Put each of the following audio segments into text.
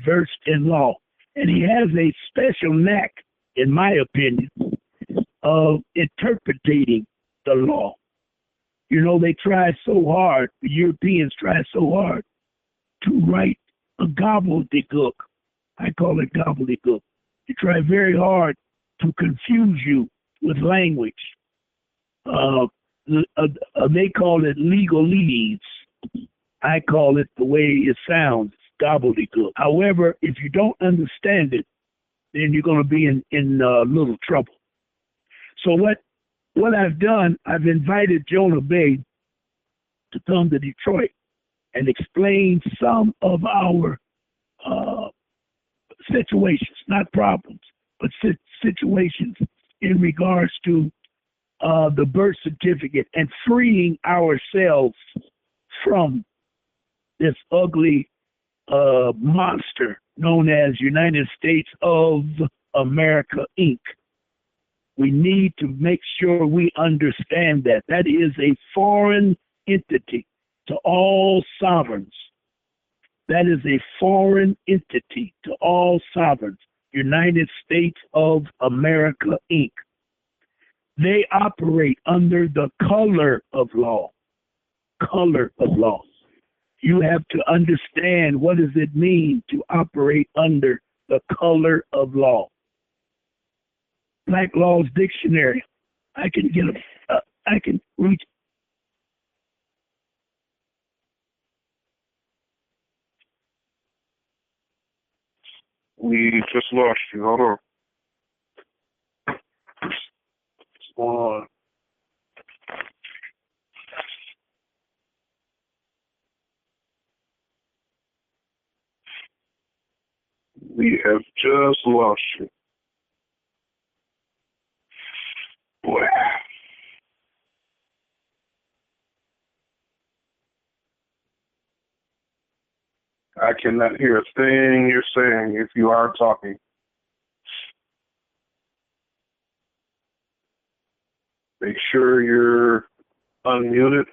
versed in law. And he has a special knack, in my opinion, of interpreting the law. You know, they try so hard, the Europeans try so hard to write a gobbledygook. I call it gobbledygook. They try very hard to confuse you with language. They call it legalese. I call it the way it sounds, gobbledygook. However, if you don't understand it, then you're going to be in little trouble. So what I've done, I've invited Jonah Bay to come to Detroit and explain some of our situations, not problems, but situations in regards to the birth certificate and freeing ourselves from this ugly monster known as United States of America, Inc. We need to make sure we understand that. That is a foreign entity to all sovereigns. That is a foreign entity to all sovereigns. United States of America, Inc. They operate under the color of law. Color of law. You have to understand what does it mean to operate under the color of law. Black Law's Dictionary. I can get I can reach. We just lost you. Hold on. What's going on? We have just lost you. Boy. I cannot hear a thing you're saying if you are talking. Make sure you're unmuted.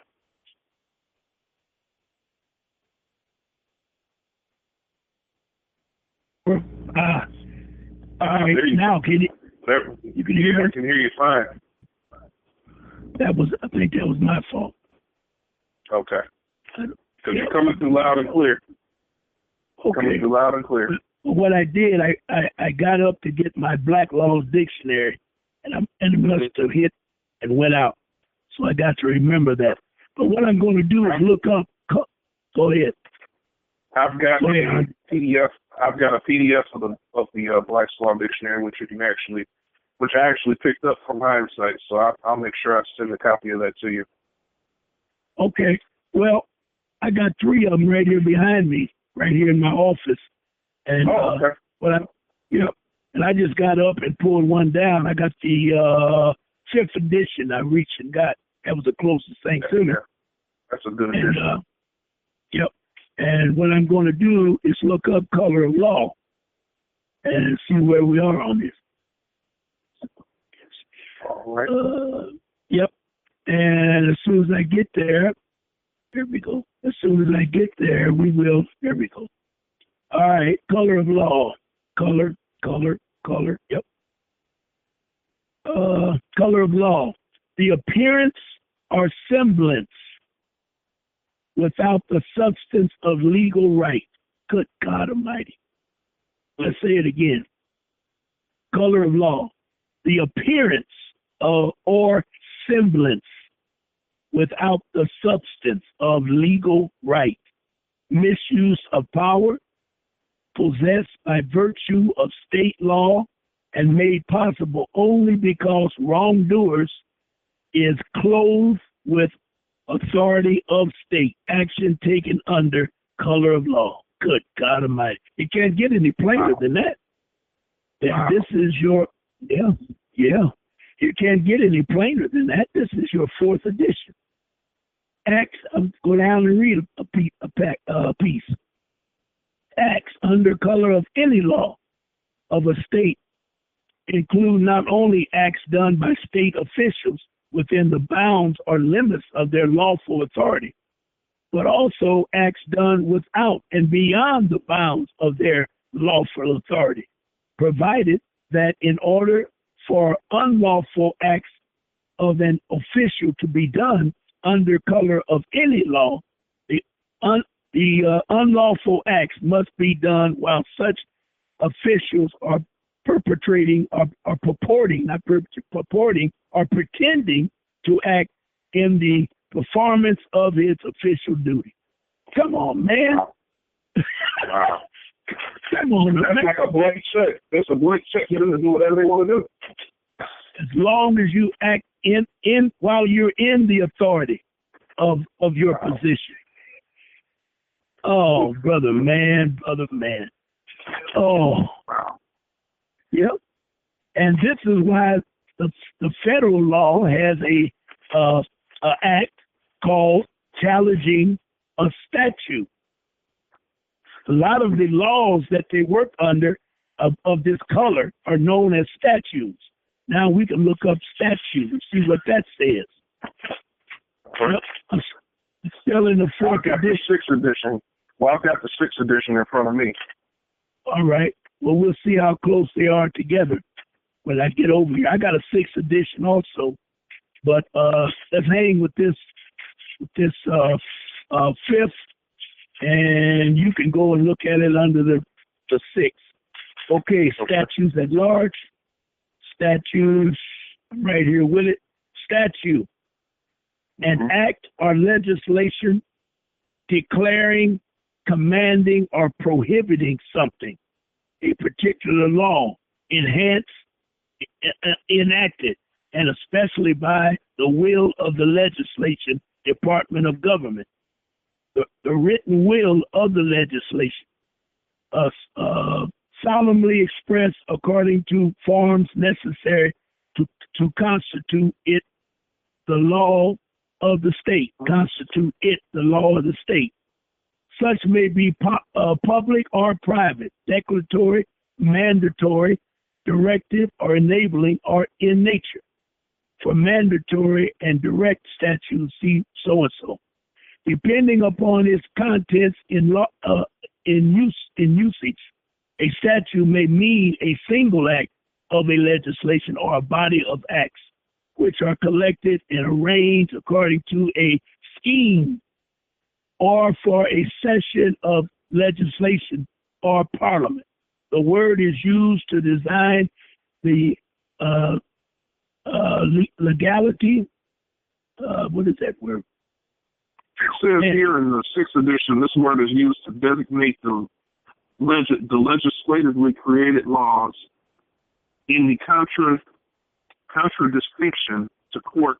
All right, now can you can hear? I can hear you fine. I think that was my fault. Okay. Because you're coming through loud and clear. Okay. Coming through loud and clear. What I did, I got up to get my Black Law's Dictionary, and it must have hit and went out. So I got to remember that. But what I'm going to do is look up. Go ahead. I've got a PDF. I've got a PDF of the Black's Law Dictionary, which I actually picked up from hindsight. So I'll make sure I send a copy of that to you. Okay. Well, I got 3 of them right here behind me, right here in my office. And okay. And I just got up and pulled one down. I got the 5th edition. I reached and got. That was the closest thing to me. That's a good edition. Yep. And what I'm going to do is look up color of law and see where we are on this. All right. Yep. And as soon as I get there, here we go. As soon as I get there, we will. There we go. All right. Color of law. Color. Yep. Color of law. The appearance or semblance without the substance of legal right. Good God Almighty. Let's say it again. Color of law. The appearance or semblance without the substance of legal right. Misuse of power, possessed by virtue of state law and made possible only because wrongdoers is clothed with authority of state, action taken under color of law. Good God Almighty. You can't get any plainer than that. Wow. This is your, yeah. You can't get any plainer than that. This is your 4th edition. Acts, go down and read a piece. Acts under color of any law of a state include not only acts done by state officials within the bounds or limits of their lawful authority, but also acts done without and beyond the bounds of their lawful authority, provided that in order for unlawful acts of an official to be done under color of any law, the unlawful acts must be done while such officials are perpetrating or purporting, not purporting, or pretending to act in the performance of its official duty. Come on, man. Wow. Come on, That's man. like a blank check. That's a blank check for them to do whatever they want to do. As long as you act in while you're in the authority of your position. Oh, brother man. Oh, Wow. yep. And this is why the federal law has a act called challenging a statute. A lot of the laws that they work under of this color are known as statutes. Now we can look up statute and see what that says. Yep. Still in the fourth edition. Sixth edition. Well, I've got the sixth edition in front of me. All right. Well, we'll see how close they are together when I get over here. I got a sixth edition also, but let's hang with this fifth, and you can go and look at it under the sixth. Okay, statutes at large. Statutes, I'm right here with it. Statute, an act or legislation declaring, commanding, or prohibiting something, a particular law, enhanced, enacted, and especially by the will of the legislation department of government. The written will of the legislation, solemnly expressed according to forms necessary to constitute it the law of the state, constitute it the law of the state. Such may be public or private, declaratory, mandatory, directive, or enabling, or in nature. For mandatory and direct statutes, see so-and-so. Depending upon its contents in usage, a statute may mean a single act of a legislation or a body of acts which are collected and arranged according to a scheme, or for a session of legislation or parliament. The word is used to design the legality. What is that word? It says here in the sixth edition, this word is used to designate the legislatively created laws in the contradistinction to court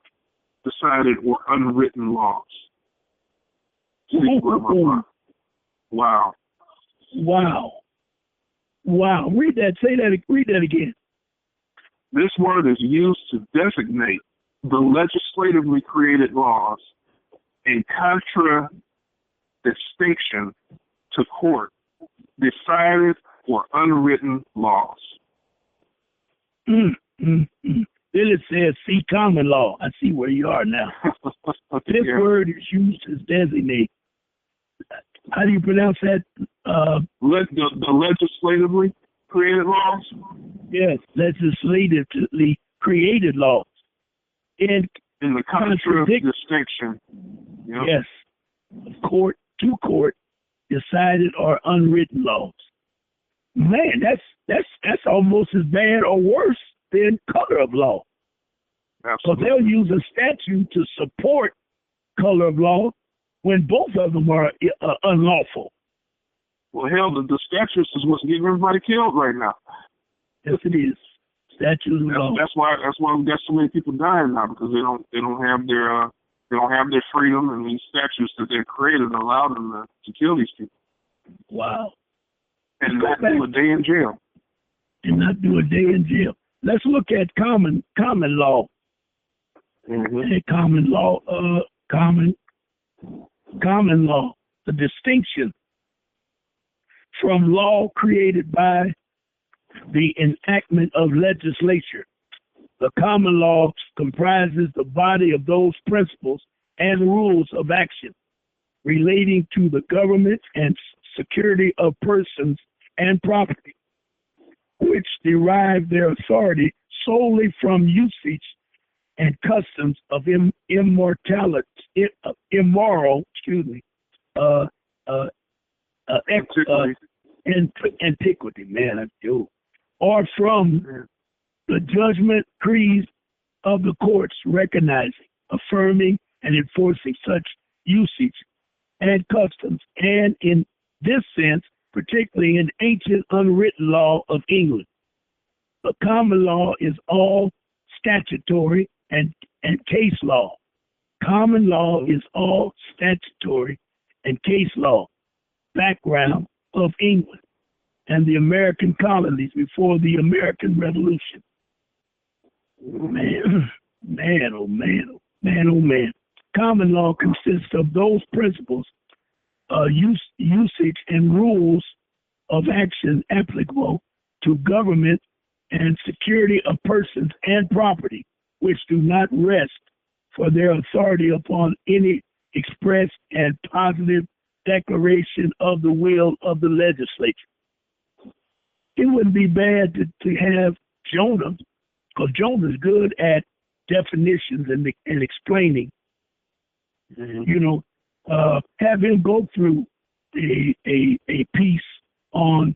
decided or unwritten laws. Wow. Read that again. This word is used to designate the legislatively created laws in contradistinction to court decided or unwritten laws. Then it says, see common law. I see where you are now. This word is used to designate. How do you pronounce that? The legislatively created laws? Yes, legislatively created laws. In the contradistinction. Yep. Yes. Court to court decided or unwritten laws. Man, that's almost as bad or worse than color of law. So they'll use a statute to support color of law when both of them are unlawful. Well, hell, the statutes is what's getting everybody killed right now. Yes, it is. Statutes of law. That's why we got so many people dying now, because they don't have their freedom, and these statutes that they've created allow them to kill these people. Wow. And not do a day in jail. And not do a day in jail. Let's look at common law. Mm-hmm. Common law. The distinction from law created by the enactment of legislature. The common law comprises the body of those principles and rules of action relating to the government and security of persons and property, which derive their authority solely from usage and customs of antiquity, man, I do, or from the judgment creeds of the courts recognizing, affirming, and enforcing such usage and customs, and in this sense, particularly in ancient unwritten law of England. The common law is all statutory and case law. Common law is all statutory and case law background of England and the American colonies before the American Revolution. Man, oh man. Common law consists of those principles, usage, and rules of action applicable to government and security of persons and property, which do not rest for their authority upon any express and positive declaration of the will of the legislature. It wouldn't be bad to have Jonah, because Jonah's good at definitions and explaining. Have him go through a piece on,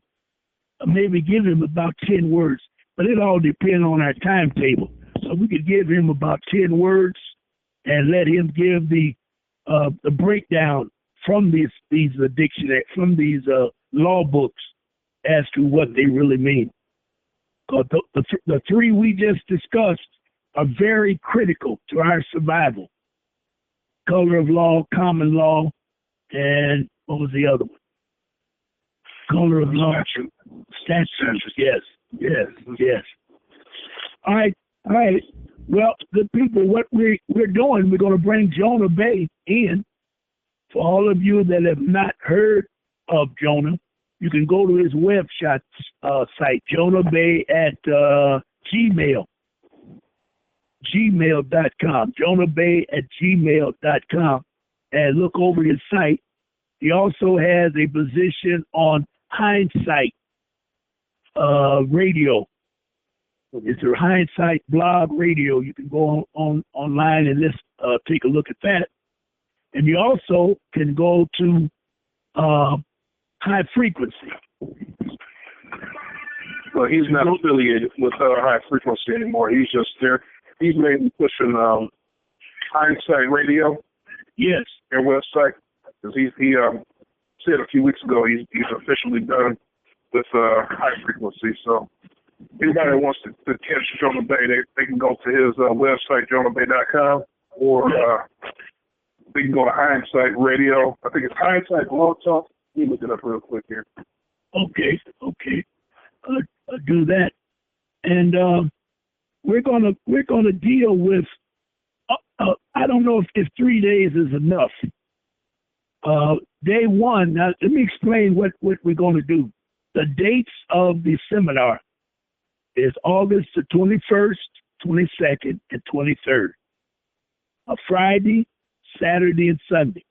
maybe give him about 10 words, but it all depends on our timetable. So we could give him about 10 words and let him give the breakdown from these dictionary, from these law books as to what they really mean. Because the three we just discussed are very critical to our survival. Color of law, common law, and what was the other one? Color of law, statute. Yes. All right. Well, good people, what we're doing, we're going to bring Jonah Bay in. For all of you that have not heard of Jonah, you can go to his website, Jonah Bay at gmail.com, Jonah Bay at gmail.com, and look over his site. He also has a position on Hindsight Radio. It's a Hindsight blog radio. You can go online and take a look at that. And you also can go to High Frequency. Well, he's not affiliated with High Frequency anymore. He's just there. He's mainly pushing Hindsight Radio. Yes. Their website. Because he said a few weeks ago he's officially done with High Frequency. So anybody that wants to catch Jonah Bay, they can go to his website, jonahnbay.com, or they can go to Hindsight Radio. I think it's Hindsight Blog Talk. Let me look it up real quick here. Okay. I'll do that. And we're gonna deal with. I don't know if 3 days is enough. Day one. Now let me explain what we're going to do. The dates of the seminar is August the 21st, 22nd, and 23rd. A Friday, Saturday, and Sunday.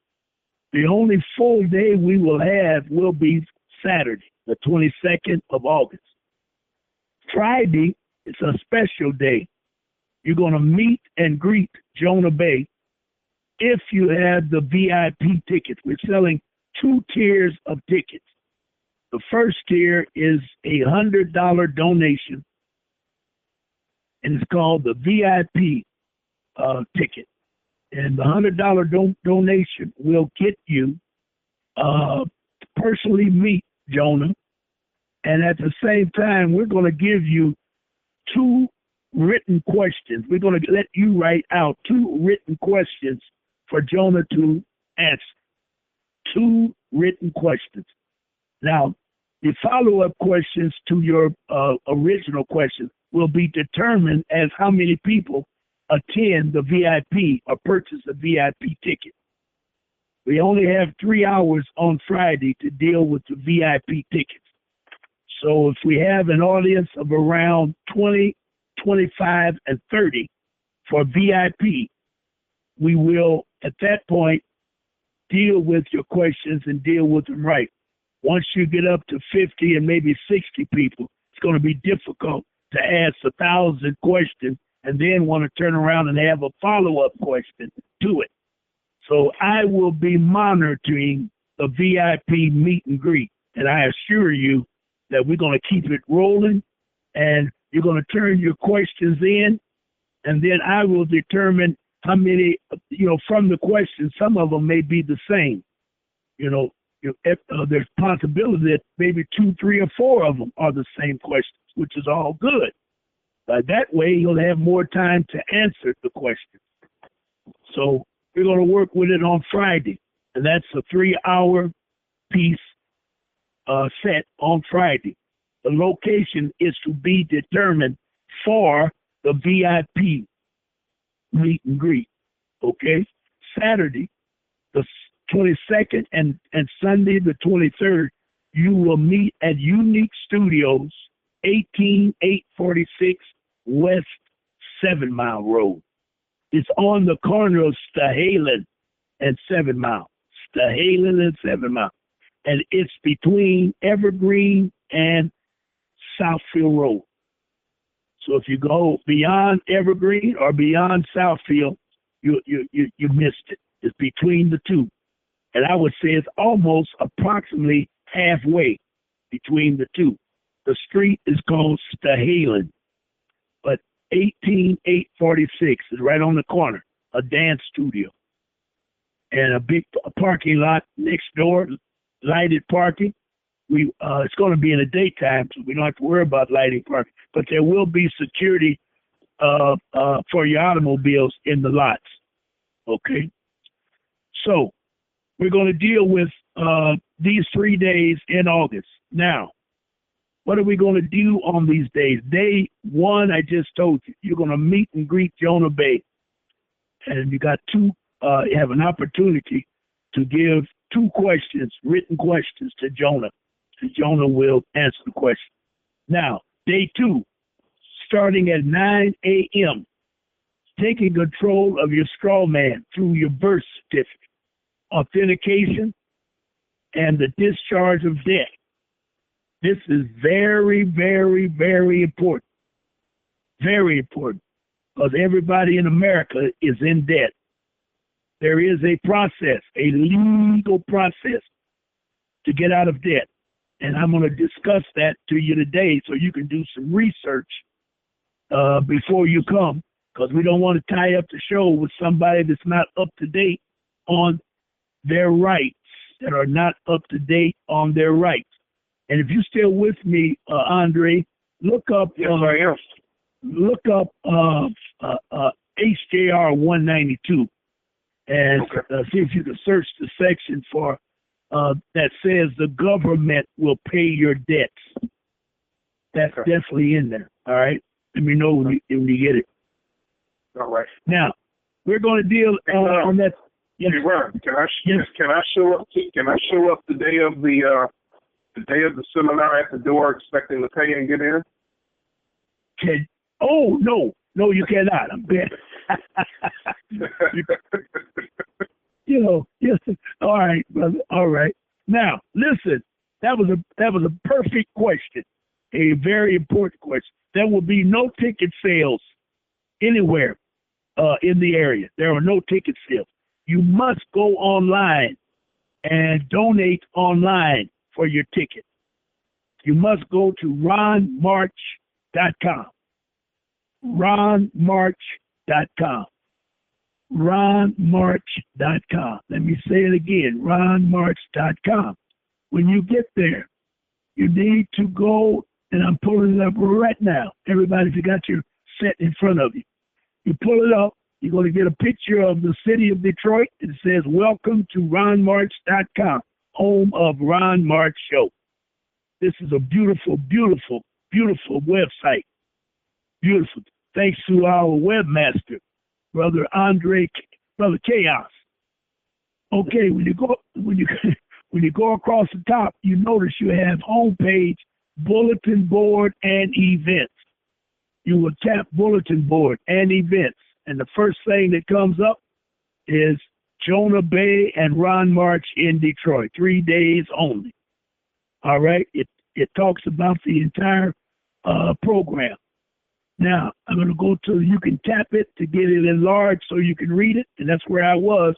The only full day we will have will be Saturday, the 22nd of August. Friday is a special day. You're going to meet and greet Jonah Bay if you have the VIP tickets. We're selling 2 tiers of tickets. The first tier is a $100 donation, and it's called the VIP ticket. And the $100 donation will get you personally meet Jonah. And at the same time, we're going to give you 2 written questions. We're going to let you write out 2 written questions for Jonah to answer. 2 written questions. Now, the follow-up questions to your original question will be determined as how many people attend the VIP or purchase a VIP ticket. We only have 3 hours on Friday to deal with the VIP tickets. So if we have an audience of around 20, 25, and 30 for VIP, we will, at that point, deal with your questions and deal with them right. Once you get up to 50 and maybe 60 people, it's going to be difficult to ask 1,000 questions and then want to turn around and have a follow-up question to it. So I will be monitoring the VIP meet and greet, and I assure you that we're going to keep it rolling, and you're going to turn your questions in, and then I will determine how many, from the questions, some of them may be the same. There's possibility that maybe 2, 3, or 4 of them are the same questions, which is all good. That way, you'll have more time to answer the questions. So we're going to work with it on Friday, and that's a 3-hour piece set on Friday. The location is to be determined for the VIP meet and greet. Okay? Saturday, the 22nd, and Sunday, the 23rd, you will meet at Unique Studios, 18846 West 7 Mile Road. It's on the corner of Stahalin and 7 Mile. Stahalin and 7 Mile. And it's between Evergreen and Southfield Road. So if you go beyond Evergreen or beyond Southfield, you missed it. It's between the two. And I would say it's almost approximately halfway between the two. The street is called Stahalin, but 18846 is right on the corner, a dance studio. And a big parking lot next door, lighted parking. It's going to be in the daytime, so we don't have to worry about lighting parking. But there will be security for your automobiles in the lots. Okay? So we're going to deal with these 3 days in August. Now, what are we going to do on these days? Day 1, I just told you, you're going to meet and greet Jonah Bay. And you got you have an opportunity to give 2 questions, written questions to Jonah. And Jonah will answer the question. Now, day 2, starting at 9 a.m., taking control of your straw man through your birth certificate, authentication, and the discharge of debt. This is very, very, very important. Very important. Because everybody in America is in debt. There is a process, a legal process to get out of debt. And I'm going to discuss that to you today so you can do some research before you come, because we don't want to tie up the show with somebody that's not up to date on their rights, that are not up to date on their rights. And if you're still with me, Andre, look up HJR 192 and see if you can search the section for that says the government will pay your debts. That's definitely in there. All right. Let me know when you get it. All right. Now we're going to deal on that. Yes. Can I show up? Can I show up the day of the seminar at the door, expecting to pay and get in? No, you cannot. I'm bad. Yes. All right, brother. All right. Now, listen. That was a perfect question, a very important question. There will be no ticket sales anywhere in the area. There are no ticket sales. You must go online and donate online for your ticket. You must go to ronmarch.com. ronmarch.com. ronmarch.com. Let me say it again, ronmarch.com. When you get there, you need to go, and I'm pulling it up right now. Everybody, if you got your set in front of you, you pull it up, you're going to get a picture of the city of Detroit. It says, welcome to ronmarch.com, home of Ron March Show. This is a beautiful, beautiful, beautiful website. Beautiful. Thanks to our webmaster, Brother Chaos. Okay, when you go across the top, you notice you have homepage, bulletin board, and events. You will tap bulletin board and events, and the first thing that comes up is Jonah Bay and Ron March in Detroit, 3 days only. All right, it talks about the entire program. Now I'm going to go to, you can tap it to get it enlarged so you can read it, and that's where I was.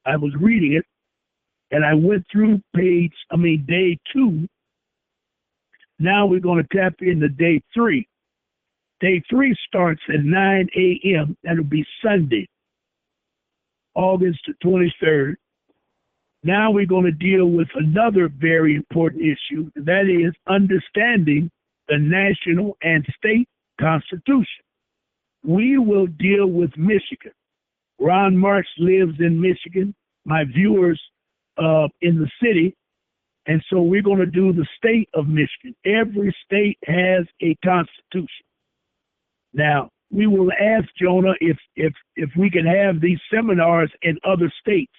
I was reading it, and I went through day 2. Now we're going to tap into day 3. Day 3 starts at 9 a.m. That'll be Sunday, August the 23rd. Now we're going to deal with another very important issue, and that is understanding the national and state constitution. We will deal with Michigan. Ron March lives in Michigan, my viewers in the city, and so we're going to do the state of Michigan. Every state has a constitution. Now, we will ask Jonah if we can have these seminars in other states,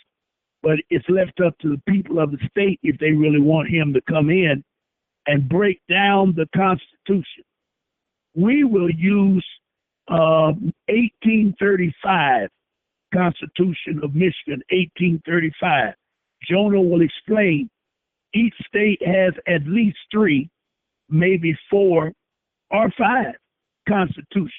but it's left up to the people of the state if they really want him to come in and break down the Constitution. We will use 1835, Constitution of Michigan, 1835. Jonah will explain each state has at least 3, maybe 4 or 5 constitutions.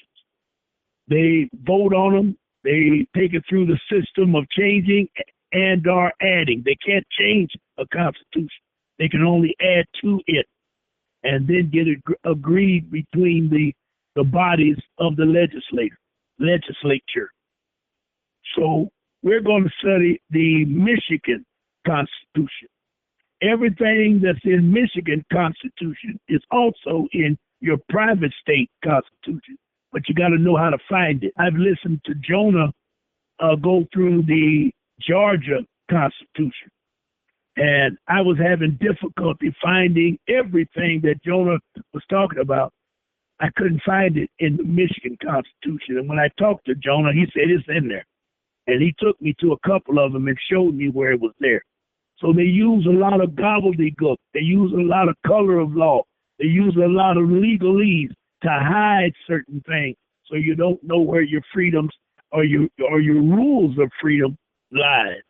They vote on them. They take it through the system of changing and are adding. They can't change a constitution. They can only add to it and then get it agreed between the bodies of the legislature. So we're going to study the Michigan Constitution. Everything that's in Michigan Constitution is also in your private state constitution, but you got to know how to find it. I've listened to Jonah go through the Georgia Constitution, and I was having difficulty finding everything that Jonah was talking about. I couldn't find it in the Michigan Constitution, and when I talked to Jonah, he said it's in there, and he took me to a couple of them and showed me where it was there. So they use a lot of gobbledygook. They use a lot of color of law. They use a lot of legalese to hide certain things, so you don't know where your freedoms or your rules of freedom lies.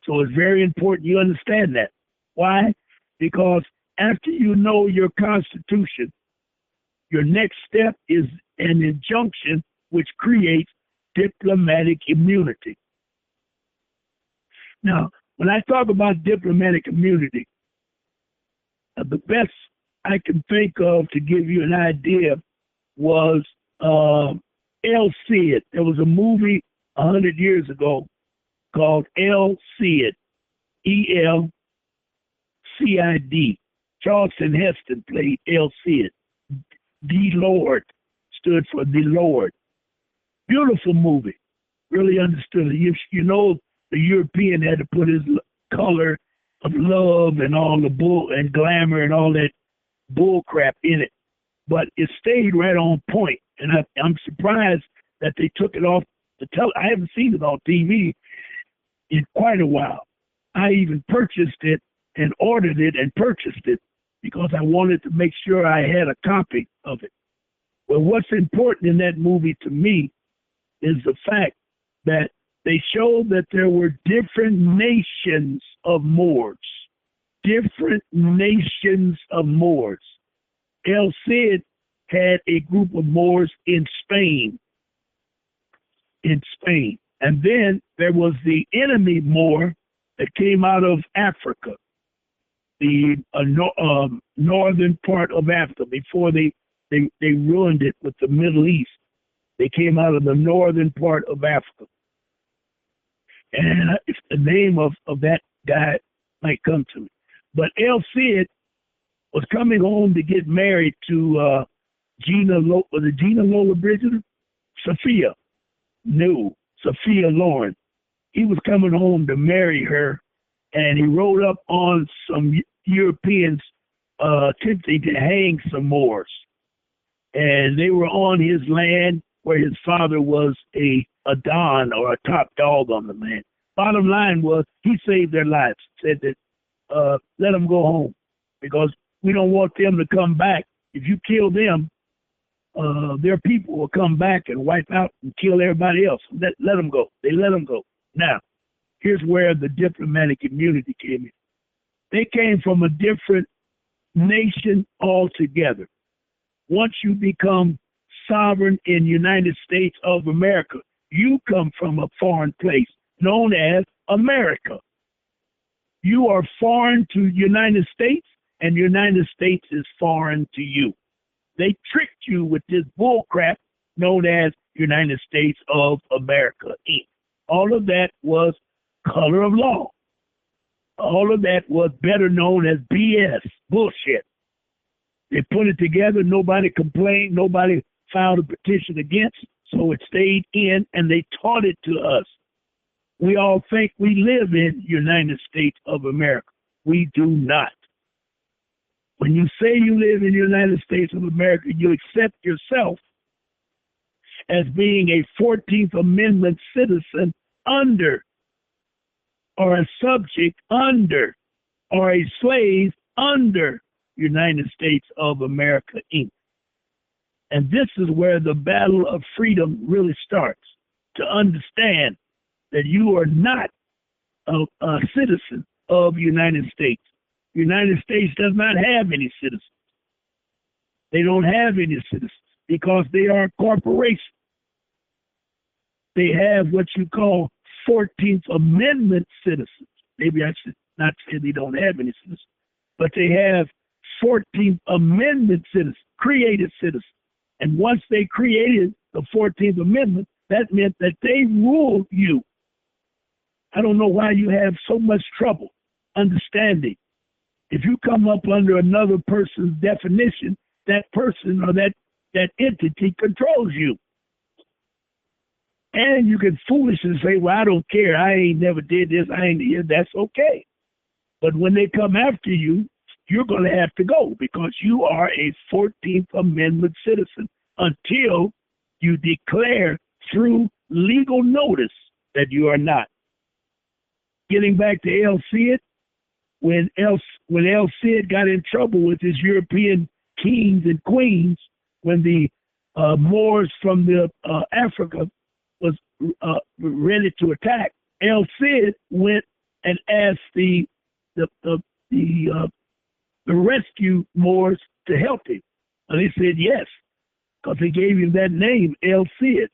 So it's very important you understand that. Why? Because after you know your Constitution, your next step is an injunction which creates diplomatic immunity. Now, when I talk about diplomatic immunity, the best I can think of to give you an idea was El Cid. There was a movie 100 years ago called El Cid, E-L-C-I-D. Charleston Heston played El Cid. The Lord stood for the Lord. Beautiful movie. Really understood it. You know, the European had to put his color of love and all the bull and glamour and all that bull crap in it, but it stayed right on point. And I'm surprised that they took it off the I haven't seen it on TV in quite a while. I even purchased it and ordered it and purchased it because I wanted to make sure I had a copy of it. Well, what's important in that movie to me is the fact that they showed that there were different nations of Moors. Different nations of Moors. El Cid had a group of Moors in Spain. And then there was the enemy Moor that came out of Africa, the northern part of Africa, before they ruined it with the Middle East. They came out of the northern part of Africa. And if the name of that guy might come to me. But El Cid was coming home to get married to Gina Lola Bridget? Sophia. No, Sophia Loren. He was coming home to marry her, and he rode up on some Europeans attempting to hang some Moors. And they were on his land where his father was a don or a top dog on the land. Bottom line was he saved their lives, said that let them go home because we don't want them to come back. If you kill them, their people will come back and wipe out and kill everybody else. Let them go. They let them go. Now, here's where the diplomatic immunity came in. They came from a different nation altogether. Once you become sovereign in the United States of America, you come from a foreign place known as America. You are foreign to the United States, and the United States is foreign to you. They tricked you with this bullcrap known as United States of America, Inc. All of that was color of law. All of that was better known as BS, bullshit. They put it together, nobody complained, nobody filed a petition against, so it stayed in, and they taught it to us. We all think we live in United States of America. We do not. When you say you live in the United States of America, you accept yourself as being a 14th Amendment citizen under, or a subject under, or a slave under United States of America, Inc. And this is where the battle of freedom really starts, to understand that you are not a citizen of the United States. The United States does not have any citizens. They don't have any citizens because they are a corporation. They have what you call 14th Amendment citizens. Maybe I should not say they don't have any citizens, but they have 14th Amendment citizens, created citizens. And once they created the 14th Amendment, that meant that they ruled you. I don't know why you have so much trouble understanding. If you come up under another person's definition, that person or that entity controls you. And you can foolishly say, well, I don't care. I ain't never did this. I ain't here. That's okay. But when they come after you, you're going to have to go because you are a 14th Amendment citizen until you declare through legal notice that you are not. Getting back to El Cid, when El Cid got in trouble with his European kings and queens, when the Moors from Africa was ready to attack, El Cid went and asked the rescue Moors to help him. And they said yes, because he gave him that name, El Cid.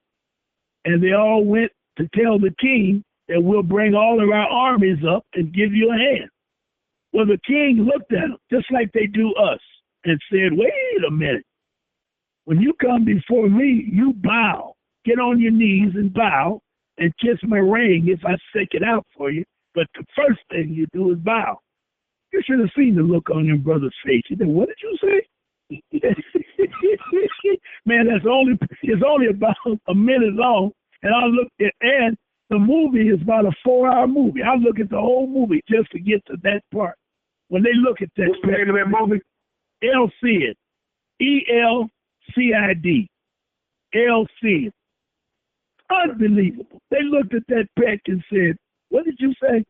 And they all went to tell the king that we'll bring all of our armies up and give you a hand. Well, the king looked at them just like they do us and said, wait a minute. When you come before me, you bow. Get on your knees and bow and kiss my ring if I stick it out for you. But the first thing you do is bow. You should have seen the look on your brother's face. He said, what did you say? Man, it's only about a minute long. And I looked at, and the movie is about a 4-hour movie. I look at the whole movie just to get to that part. When they look at that, what's the name of that movie? El Cid, ELCID, El Cid. Unbelievable. They looked at that peck and said, what did you say?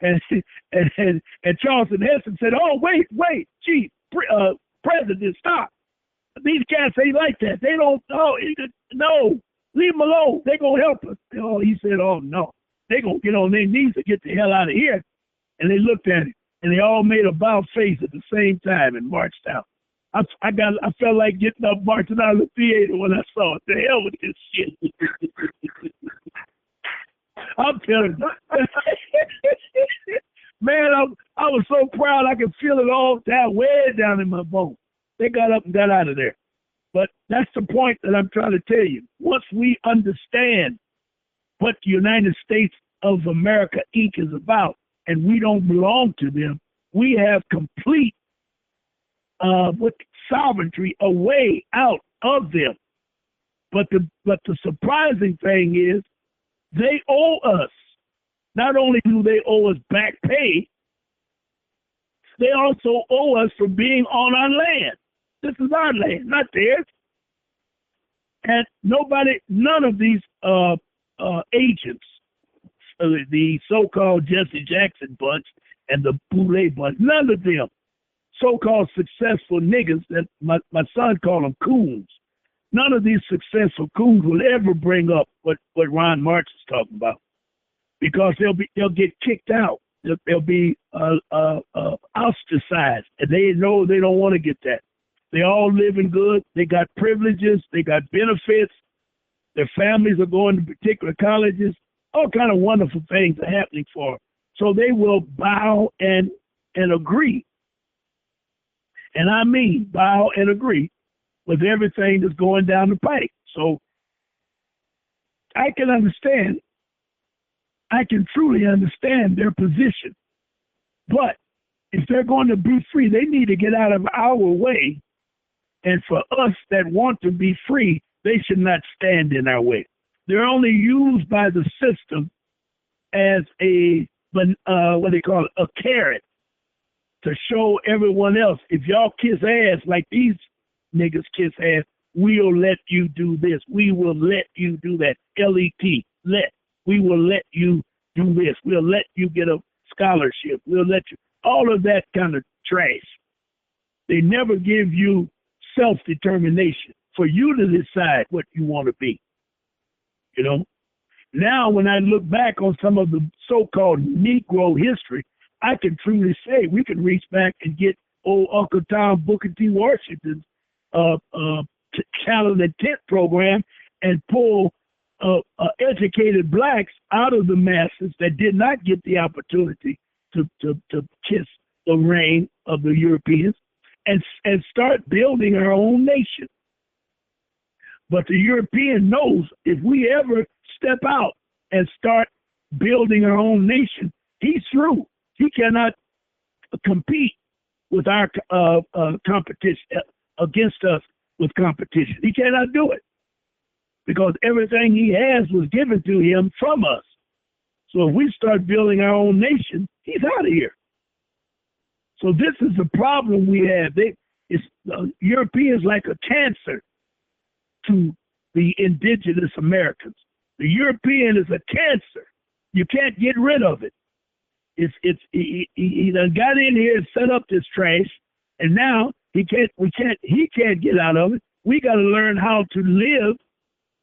and Charlton Heston said, oh, wait, Chief, President, stop. These cats ain't like that. They don't, no, leave them alone. They're going to help us. Oh, he said, oh, no. They're going to get on their knees to get the hell out of here. And they looked at him, and they all made a bow face at the same time and marched out. I felt like getting up, marching out of the theater when I saw it. The hell with this shit. I'm telling you. Man, I was so proud I could feel it all down, way down in my bones. They got up and got out of there. But that's the point that I'm trying to tell you. Once we understand what the United States of America, Inc. is about, and we don't belong to them, we have complete with sovereignty a way out of them. But the surprising thing is they owe us. Not only do they owe us back pay, they also owe us for being on our land. This is our land, not theirs. And none of these agents, the so-called Jesse Jackson bunch and the Boulay bunch, none of them so-called successful niggas that my son called them coons. None of these successful coons will ever bring up what Ron March is talking about, because they'll get kicked out they'll be ostracized, and they know they don't want to get that. They all living good. They got privileges. They got benefits. Their families are going to particular colleges. All kind of wonderful things are happening for them. So they will bow and agree. And I mean bow and agree with everything that's going down the pike. So I can understand. I can truly understand their position. But if they're going to be free, they need to get out of our way. And for us that want to be free, they should not stand in our way. They're only used by the system as a carrot to show everyone else, if y'all kiss ass like these niggas kiss ass, we'll let you do this. We will let you do that. L-E-T, let. We will let you do this. We'll let you get a scholarship. We'll let you. All of that kind of trash. They never give you self-determination for you to decide what you want to be. You know? Now, when I look back on some of the so-called Negro history, I can truly say we can reach back and get old Uncle Tom Booker T. Washington's talent and tent program and pull educated blacks out of the masses that did not get the opportunity to kiss the reign of the Europeans and start building our own nation. But the European knows if we ever step out and start building our own nation, he's through. He cannot compete with our competition, against us with competition. He cannot do it because everything he has was given to him from us. So if we start building our own nation, he's out of here. So this is the problem we have. Europeans like a cancer to the indigenous Americans. The European is a cancer. You can't get rid of it. He done got in here and set up this trash, and now he can't get out of it. We got to learn how to live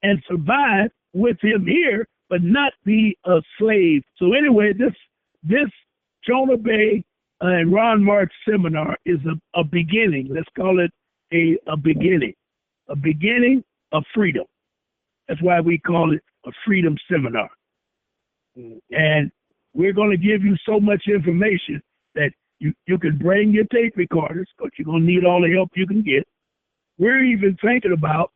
and survive with him here, but not be a slave. So anyway, this Jonah Bey and Ron March seminar is a beginning. Let's call it a beginning of freedom. That's why we call it a freedom seminar. And we're going to give you so much information that you can bring your tape recorders, because you're going to need all the help you can get. We're even thinking about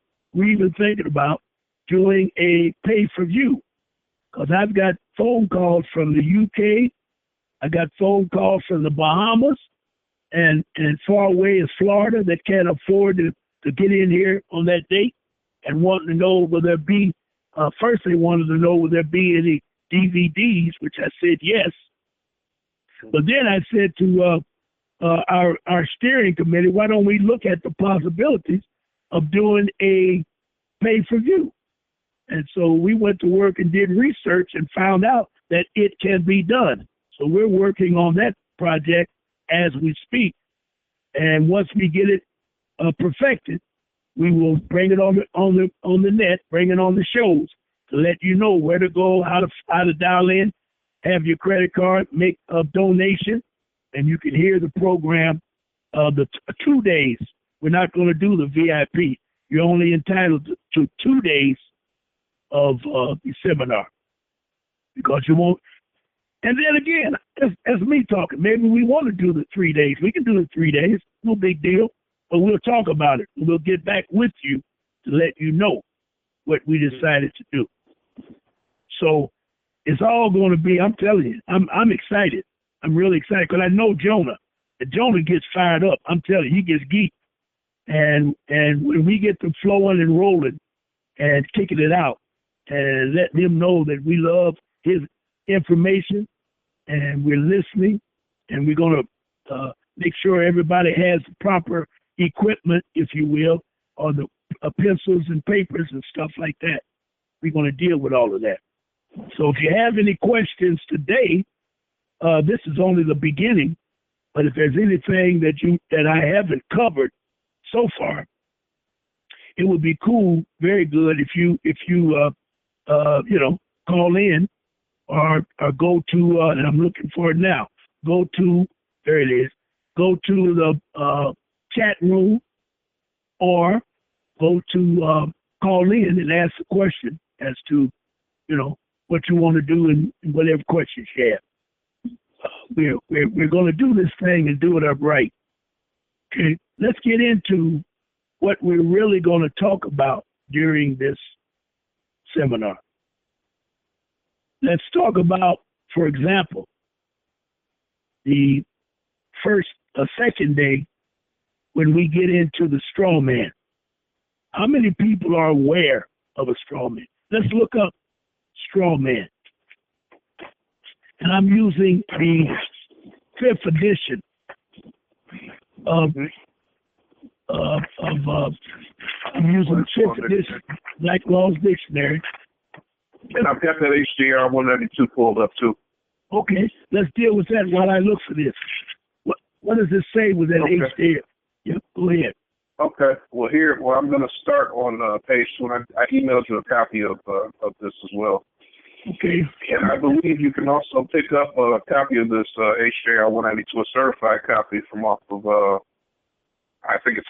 doing a pay-per-view, because I've got phone calls from the UK, I got phone calls from the Bahamas, and far away as Florida that can't afford to get in here on that date and wanting to know will there be, first they wanted to know will there be any DVDs, which I said yes. But then I said to our steering committee, why don't we look at the possibilities of doing a pay-per-view? And so we went to work and did research and found out that it can be done. So we're working on that project as we speak. And once we get it perfected, we will bring it on the net, bring it on the shows to let you know where to go, how to dial in, have your credit card, make a donation, and you can hear the program the 2 days. We're not going to do the VIP. You're only entitled to 2 days of the seminar, because you won't. And then again, as me talking, maybe we want to do the 3 days. We can do the 3 days, no big deal, but we'll talk about it. We'll get back with you to let you know what we decided to do. So it's all going to be, I'm telling you, I'm excited. I'm really excited because I know Jonah. And Jonah gets fired up. I'm telling you, he gets geeked. And when we get to flowing and rolling and kicking it out and letting him know that we love his information and we're listening and we're going to make sure everybody has the proper equipment, if you will, or the pencils and papers and stuff like that. We're going to deal with all of that. So if you have any questions today, this is only the beginning. But if there's anything that I haven't covered so far, it would be cool, very good, if you call in or go to, and I'm looking for it now, go to, there it is, go to the chat room, or go to call in and ask a question as to, what you want to do and whatever questions you have. We're going to do this thing and do it upright. Okay, let's get into what we're really going to talk about during this seminar. Let's talk about, for example, the second day when we get into the straw man. How many people are aware of a straw man? Let's look up straw man. And I'm using the 5th edition of I'm using the 5th edition Black Laws Dictionary. And I've got that HDR 192 pulled up too. Okay, let's deal with that while I look for this. What does it say with that HDR? Yep, go ahead. Okay. Well, I'm going to start on page 2. I emailed you a copy of this as well. Okay. And I believe you can also pick up a copy of this HJR 192, a certified copy from off of, I think it's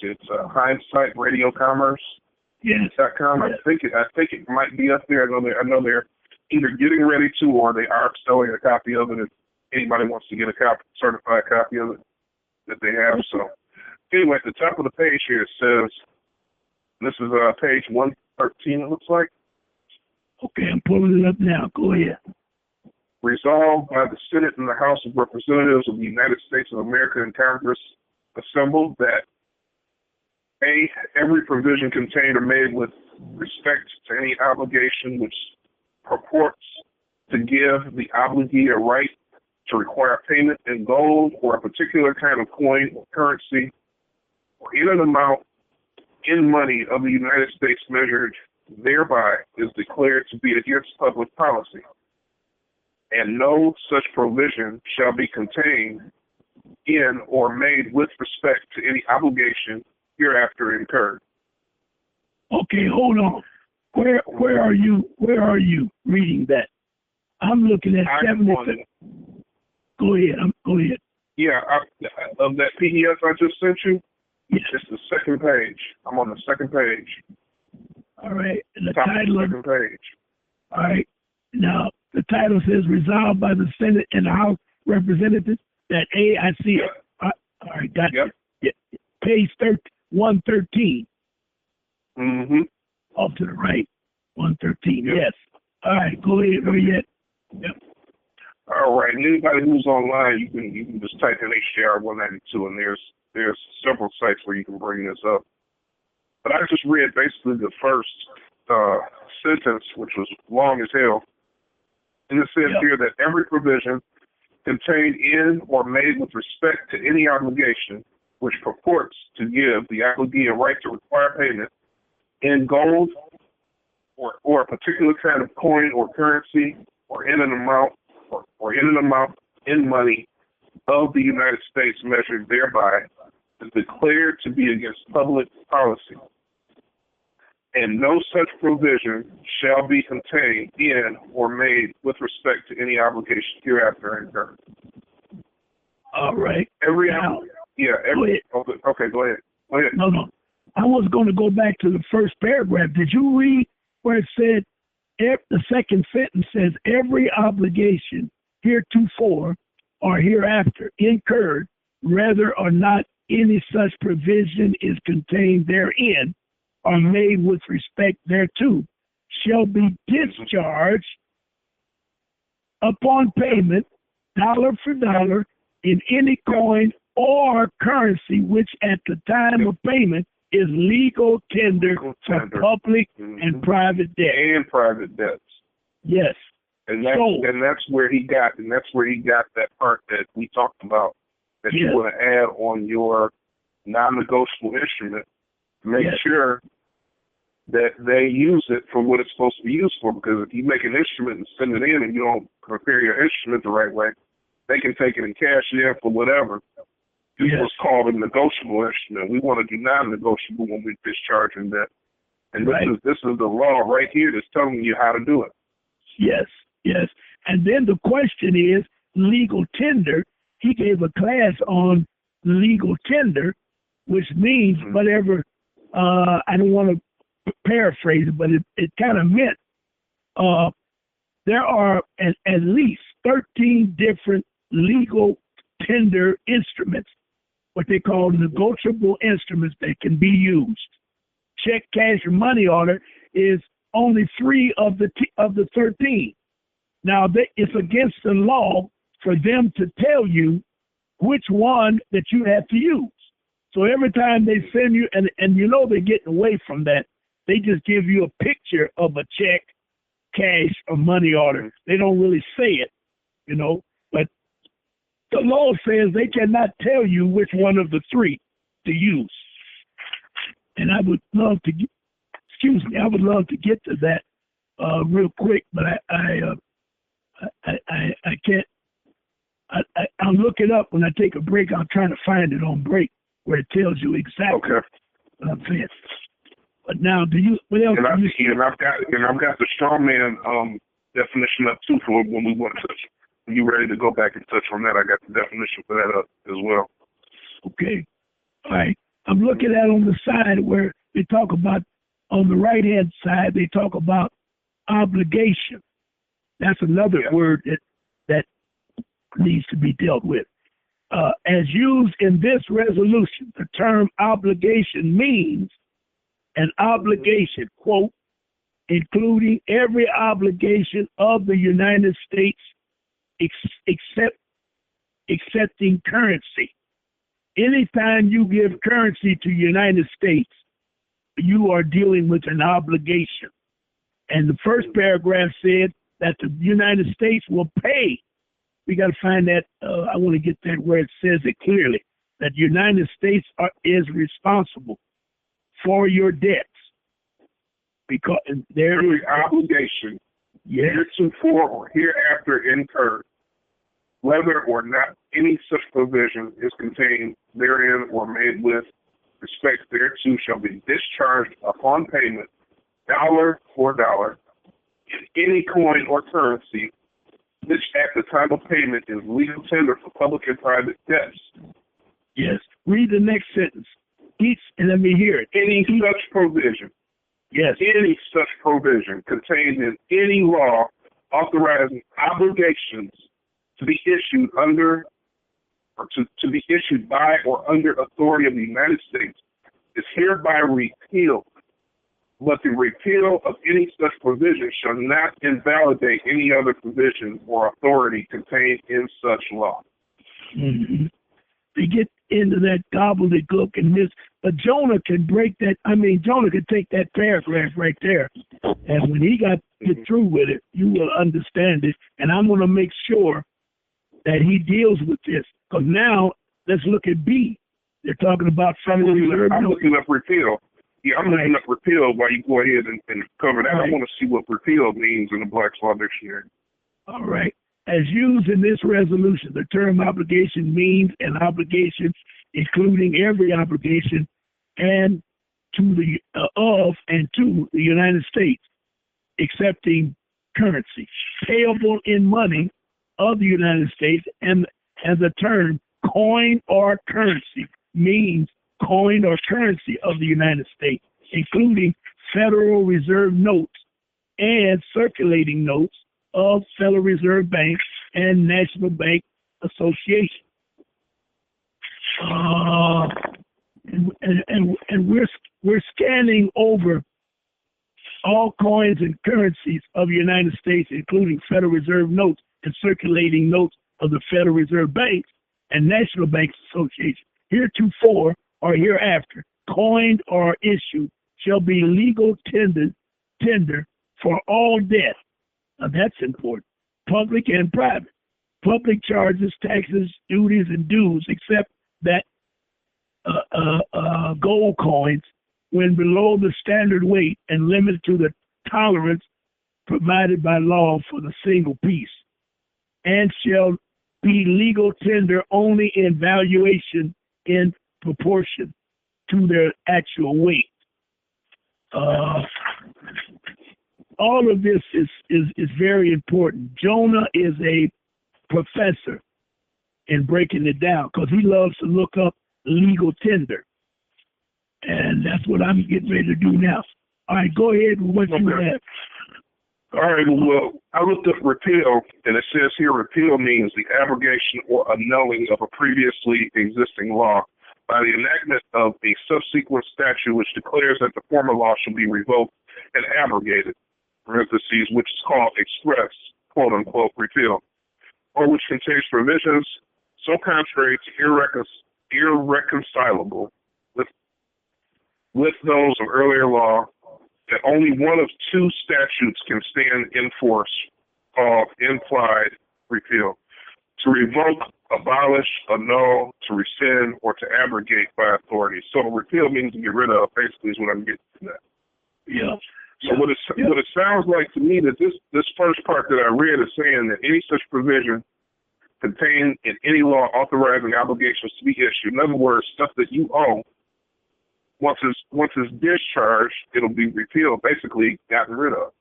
it's Hindsight Radio Commerce. Yes. .com. I think it might be up there. I know they're either getting ready to, or they are selling a copy of it. If anybody wants to get a certified copy of it, that they have. So anyway, at the top of the page here, it says, this is page 113, it looks like. Okay, I'm pulling it up now. Go ahead. Resolved by the Senate and the House of Representatives of the United States of America and Congress assembled that A, every provision contained or made with respect to any obligation which purports to give the obligee a right to require payment in gold or a particular kind of coin or currency or in an amount in money of the United States measured thereby is declared to be against public policy, and no such provision shall be contained in or made with respect to any obligation hereafter incurred. Okay, hold on. Where are you reading that? I'm looking at 77. Go ahead. Go ahead. Yeah, of that PDF I just sent you. Yes. It's the second page. I'm on the second page. All right. And the Top title of the second page. All right. Now the title says resolved by the Senate and the House Representatives that I see it. All right, got Yep. it. Yeah. Page 113. Mm-hmm. Off to the right. 113. Yep. Yes. All right. Go ahead. Where you at? Yep. All right. And anybody who's online, you can just type in HJR 192, and there's several sites where you can bring this up. But I just read basically the first sentence, which was long as hell. And it says here that every provision contained in or made with respect to any obligation which purports to give the obligee a right to require payment in gold or a particular kind of coin or currency or in an amount in money of the United States measured thereby is declared to be against public policy, and no such provision shall be contained in or made with respect to any obligation hereafter incurred. All right. Okay, go ahead. No. I was going to go back to the first paragraph. Did you read where it said, the second sentence says, every obligation heretofore or hereafter incurred, whether or not any such provision is contained therein or made with respect thereto, shall be discharged upon payment, dollar for dollar, in any coin or currency which at the time of payment is legal tender for public and private debt. And private debts. Yes. And that's where he got that part that we talked about, that you want to add on your non-negotiable instrument to make sure that they use it for what it's supposed to be used for. Because if you make an instrument and send it in and you don't prepare your instrument the right way, they can take it and cash it in for whatever. This was called a negotiable instrument. We want to do non-negotiable when we're discharging debt. And this is the law right here that's telling you how to do it. Yes, yes. And then the question is legal tender. He gave a class on legal tender, which means whatever, I don't want to paraphrase it, but it kind of meant there are at least 13 different legal tender instruments, what they call negotiable instruments that can be used. Check, cash, or money order is only 3 of the 13. Now, it's against the law for them to tell you which one that you have to use. So every time they send you, and you know they're getting away from that, they just give you a picture of a check, cash, or money order. They don't really say it, you know, but the law says they cannot tell you which one of the 3 to use. And I would love to, I would love to get to that real quick, but I can't. I'll look it up when I take a break. I'll try to find it on break where it tells you exactly what I'm saying. But now, what else? And I've got the strongman definition up too for when we want to touch. When you ready to go back and touch on that, I got the definition for that up as well. Okay. All right. I'm looking at on the side where they talk about, on the right hand side, they talk about obligation. That's another word that needs to be dealt with. As used in this resolution, the term obligation means an obligation, quote, including every obligation of the United States accepting currency. Anytime you give currency to the United States, you are dealing with an obligation. And the first paragraph said that the United States will pay. We got to find that. I want to get that where it says it clearly, that the United States is responsible for your debts. Because there is obligation heretofore or hereafter incurred, whether or not any such provision is contained therein or made with respect thereto, shall be discharged upon payment, dollar for dollar, in any coin or currency, which at the time of payment is legal tender for public and private debts. Yes. Read the next sentence. And let me hear it. Any such provision. Yes. Any such provision contained in any law authorizing obligations to be issued under or to be issued by or under authority of the United States is hereby repealed. But the repeal of any such provision shall not invalidate any other provision or authority contained in such law. Mm-hmm. They get into that gobbledygook and this, but Jonah can break that. I mean, Jonah could take that paragraph right there, and when he get through with it, you will understand it. And I'm going to make sure that he deals with this. Because now, let's look at B. They're talking about Federal Reserve. I'm looking up repeal. Yeah, I'm looking up repeal while you go ahead and cover that. Right. I want to see what repeal means in the Black's Law Dictionary. All right. As used in this resolution, the term obligation means an obligation including every obligation and to the to the United States, accepting currency, payable in money of the United States, and the term coin or currency means coin or currency of the United States, including Federal Reserve notes and circulating notes of Federal Reserve Bank and National Bank Association. And we're scanning over all coins and currencies of the United States, including Federal Reserve notes and circulating notes of the Federal Reserve Bank and National Bank Association. Heretofore or hereafter, coined or issued, shall be legal tender for all debt. Now that's important. Public and private. Public charges, taxes, duties, and dues, except that gold coins, when below the standard weight and limited to the tolerance provided by law for the single piece, and shall be legal tender only in valuation in proportion to their actual weight. all of this is very important. Jonah is a professor in breaking it down because he loves to look up legal tender. And that's what I'm getting ready to do now. All right, go ahead with what you have. All right, well, I looked up repeal, and it says here repeal means the abrogation or annulling of a previously existing law by the enactment of a subsequent statute which declares that the former law shall be revoked and abrogated, parentheses, which is called express, quote-unquote, repeal, or which contains provisions so contrary to irreconcilable with those of earlier law that only one of two statutes can stand in force, called implied repeal: to revoke, abolish, annul, to rescind, or to abrogate by authority. So repeal means to get rid of, basically, is what I'm getting to that. Yeah. So what it sounds like to me that this first part that I read is saying that any such provision contained in any law authorizing obligations to be issued, in other words, stuff that you owe, once it's discharged, it'll be repealed, basically gotten rid of.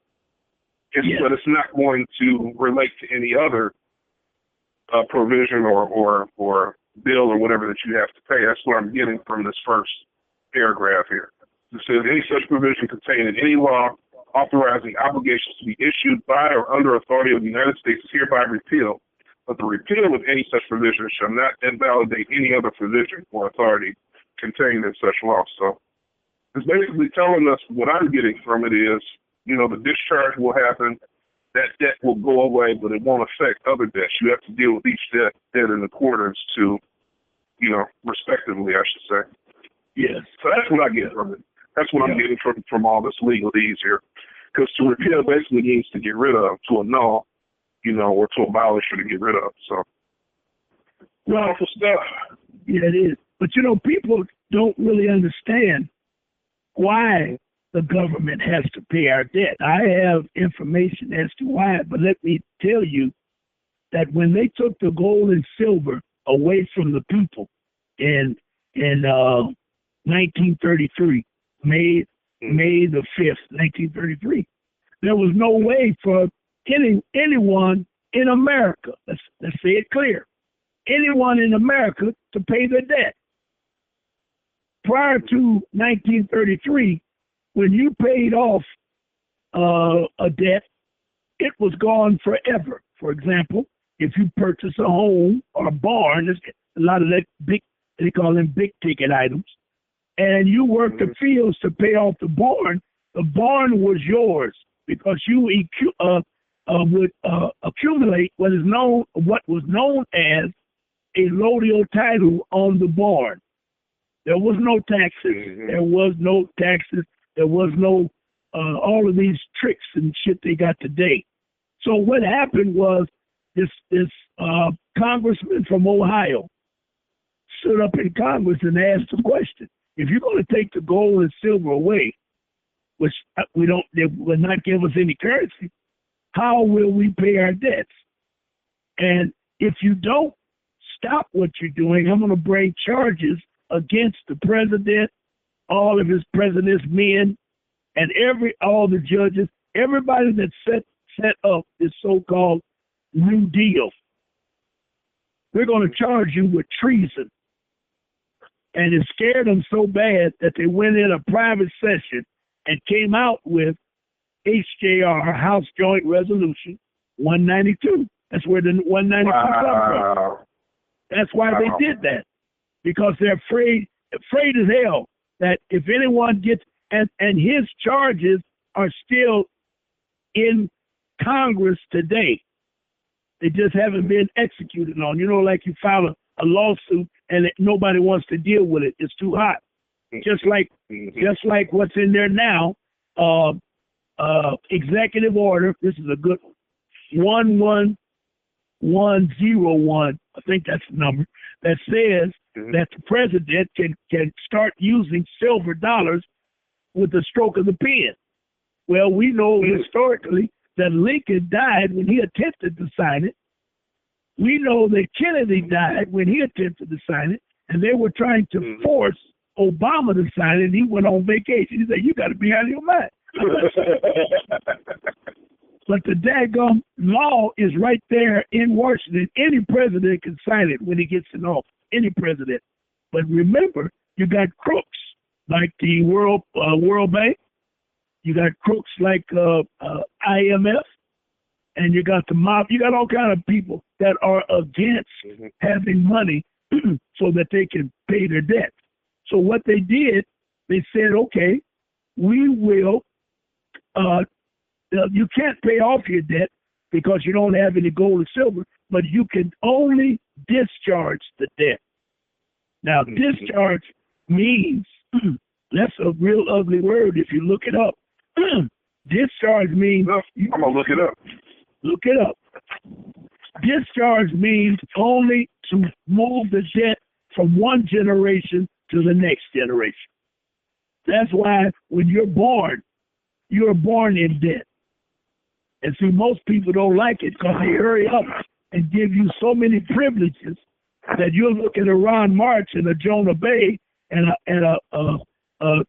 But it's not going to relate to any other provision or bill or whatever that you have to pay. That's what I'm getting from this first paragraph here. It says any such provision contained in any law authorizing obligations to be issued by or under authority of the United States is hereby repealed, but the repeal of any such provision shall not invalidate any other provision or authority contained in such law. So it's basically telling us what I'm getting from it is, the discharge will happen, that debt will go away, but it won't affect other debts. You have to deal with each debt in accordance to, respectively, I should say. Yes. So that's what I get from it. That's what I'm getting from all this legalese here. Because to repeal basically means to get rid of, to annul, or to abolish or to get rid of. So, powerful stuff. Yeah, it is. But, people don't really understand why the government has to pay our debt. I have information as to why, but let me tell you that when they took the gold and silver away from the people in 1933, May the 5th, 1933, there was no way for anyone in America, let's say it clear, anyone in America to pay their debt. Prior to 1933, when you paid off a debt, it was gone forever. For example, if you purchase a home or a barn, there's a lot of that they call them big ticket items, and you worked the fields to pay off the barn was yours because you would accumulate what was known as a lodial title on the barn. There was no taxes. There was no taxes. There was no all of these tricks and shit they got today. So what happened was this congressman from Ohio stood up in Congress and asked the question: if you're going to take the gold and silver away, which they will not give us any currency, how will we pay our debts? And if you don't stop what you're doing, I'm going to bring charges against the president, all of his president's men, and all the judges, everybody that set up this so-called New Deal. We're going to charge you with treason. And it scared them so bad that they went in a private session and came out with HJR, House Joint Resolution 192. That's where the 192 comes from. That's why they did that. Because they're afraid as hell that if anyone gets, and his charges are still in Congress today. They just haven't been executed on. Like you file a lawsuit and nobody wants to deal with it. It's too hot. Just like what's in there now, executive order. This is a good one. 1101, I think that's the number, that says that the president can start using silver dollars with the stroke of the pen. Well, we know historically that Lincoln died when he attempted to sign it. We know that Kennedy died when he attempted to sign it, and they were trying to force Obama to sign it, and he went on vacation. He said, "You got to be out of your mind." But the daggum law is right there in Washington. Any president can sign it when he gets in office. Any president. But remember, you got crooks like the World Bank. You got crooks like IMF, and you got the mob. You got all kind of people that are against having money so that they can pay their debt. So what they did, they said, okay, we will. You can't pay off your debt because you don't have any gold or silver, but you can only discharge the debt. Now, discharge means, that's a real ugly word if you look it up. Discharge means... I'm going to look it up. Look it up. Discharge means only to move the debt from one generation to the next generation. That's why when you're born in debt. And see, most people don't like it because they hurry up and give you so many privileges that you'll look at a Ron March and a Jonah Bay and a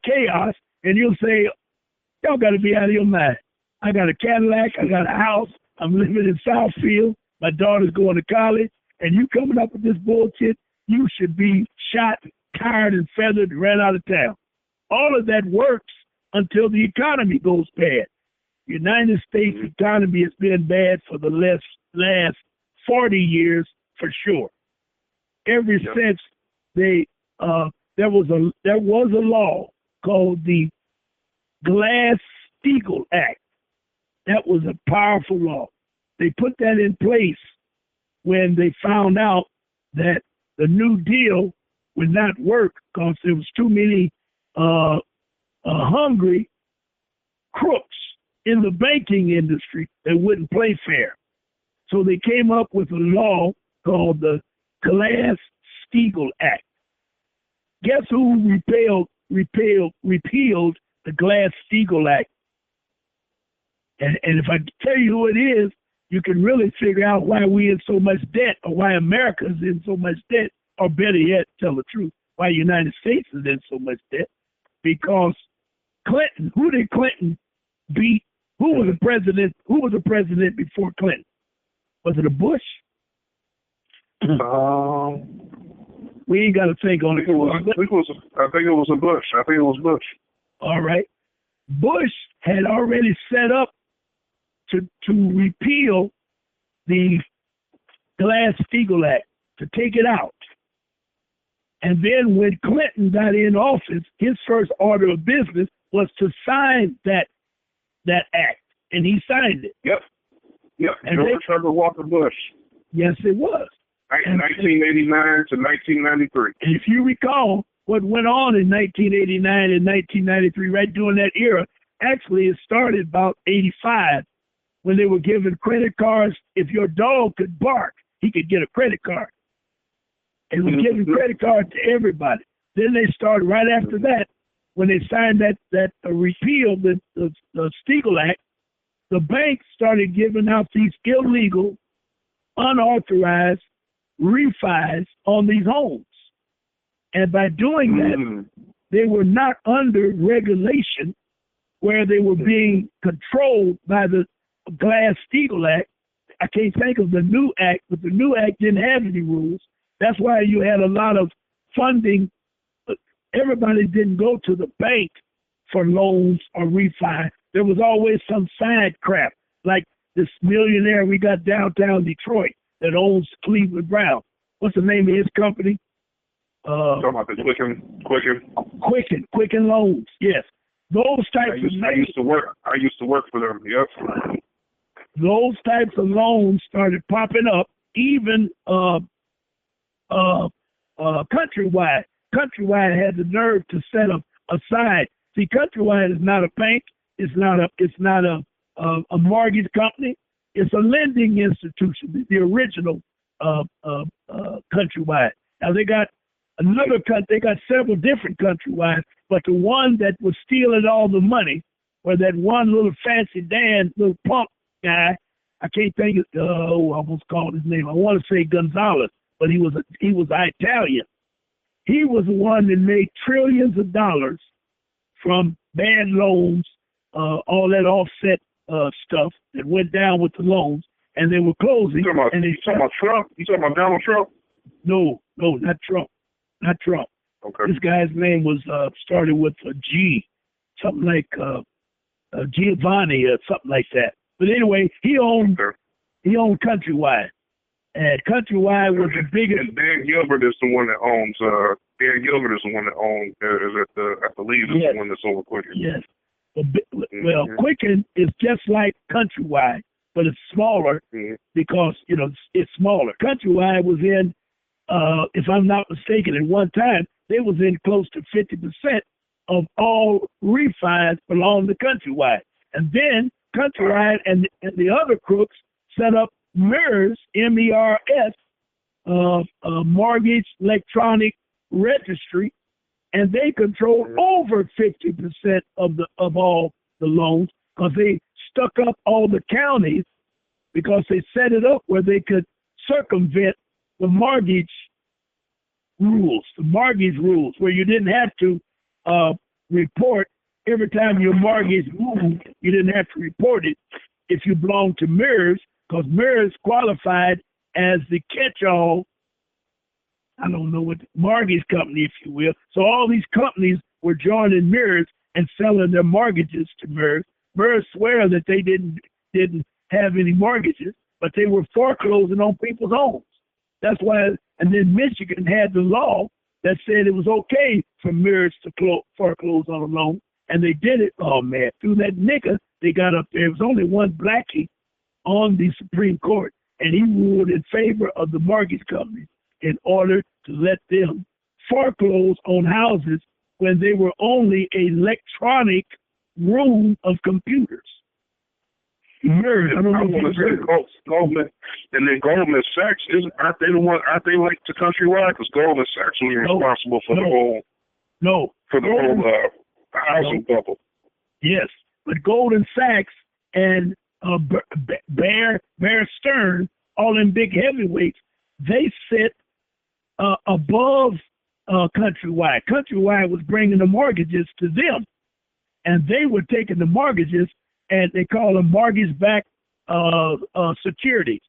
Chaos, and you'll say, y'all got to be out of your mind. I got a Cadillac, I got a house, I'm living in Southfield, my daughter's going to college, and you coming up with this bullshit, you should be shot, tired, and feathered and ran out of town. All of that works until the economy goes bad. United States economy has been bad for the last 40 years for sure. Ever since there was a law called the Glass-Steagall Act. That was a powerful law. They put that in place when they found out that the New Deal would not work because there was too many hungry crooks in the banking industry that wouldn't play fair. So they came up with a law called the Glass-Steagall Act. Guess who repealed the Glass-Steagall Act? And if I tell you who it is, you can really figure out why we're in so much debt, or why America is in so much debt, or better yet, tell the truth, why the United States is in so much debt. Because Clinton, who did Clinton beat? Who was the president before Clinton? Was it a Bush? We ain't got to think on it. I think it was a Bush. I think it was Bush. All right. Bush had already set up to repeal the Glass-Steagall Act, to take it out. And then when Clinton got in office, his first order of business was to sign that act, and he signed it. Yep. And George Herbert Walker Bush. Yes, it was. 1989 to 1993. And if you recall, what went on in 1989 and 1993, right during that era, actually it started about 85 when they were giving credit cards. If your dog could bark, he could get a credit card. And was giving credit cards to everybody. Then they started right after that, when they signed that repeal, the Steagall Act, the banks started giving out these illegal, unauthorized refis on these homes. And by doing that, they were not under regulation where they were being controlled by the Glass-Steagall Act. I can't think of the new act, but the new act didn't have any rules. That's why you had a lot of funding. Everybody didn't go to the bank for loans or refi. There was always some side crap, like this millionaire we got downtown Detroit that owns Cleveland Brown. What's the name of his company? Talking about the Quicken Loans. Yes, those types I used to work for them. Yep. Those types of loans started popping up. Even Countrywide. Countrywide had the nerve to set up aside. See, Countrywide is not a bank. It's not a mortgage company. It's a lending institution. The original Countrywide. Now they got several different Countrywides, but the one that was stealing all the money, or that one little fancy Dan, little punk guy, I can't think of. I almost called his name. I want to say Gonzalez, but he was Italian. He was the one that made trillions of dollars from bad loans, all that offset stuff that went down with the loans, and they were closing. You talking about Trump? You talking about Donald Trump? No, not Trump. Not Trump. Okay. This guy's name was started with a G, something like Giovanni or something like that. But anyway, he owned Countrywide, and Countrywide was the biggest. And Dan Gilbert is the one that owns. Dan Gilbert is the one that owns. I believe is the one that's over Quicken. Yes. Well, Quicken is just like Countrywide, but it's smaller because it's smaller. Countrywide was in, if I'm not mistaken, at one time they was in close to 50% of all refis belong to Countrywide, and then Countrywide and the other crooks set up MERS, MERS, Mortgage Electronic Registry, and they control over 50% of all the loans because they stuck up all the counties because they set it up where they could circumvent the mortgage rules, where you didn't have to report every time your mortgage moved. You didn't have to report it if you belonged to MERS, because MERS qualified as the catch-all, I don't know what, mortgage company, if you will. So all these companies were joining MERS and selling their mortgages to MERS. MERS swear that they didn't have any mortgages, but they were foreclosing on people's homes. That's why, and then Michigan had the law that said it was okay for MERS to foreclose on a loan, and they did it. Oh man, through that nigger, they got up there. It was only one blackie on the Supreme Court, and he ruled in favor of the mortgage companies in order to let them foreclose on houses when they were only an electronic room of computers. MERS, I don't know if Goldman, and then Goldman Sachs, aren't they like to Countrywide? Because Goldman Sachs was responsible for the whole housing bubble. Yes, but Goldman Sachs and Bear Stearns, all them big heavyweights, they sit above Countrywide. Countrywide was bringing the mortgages to them, and they were taking the mortgages, and they call them mortgage-backed securities.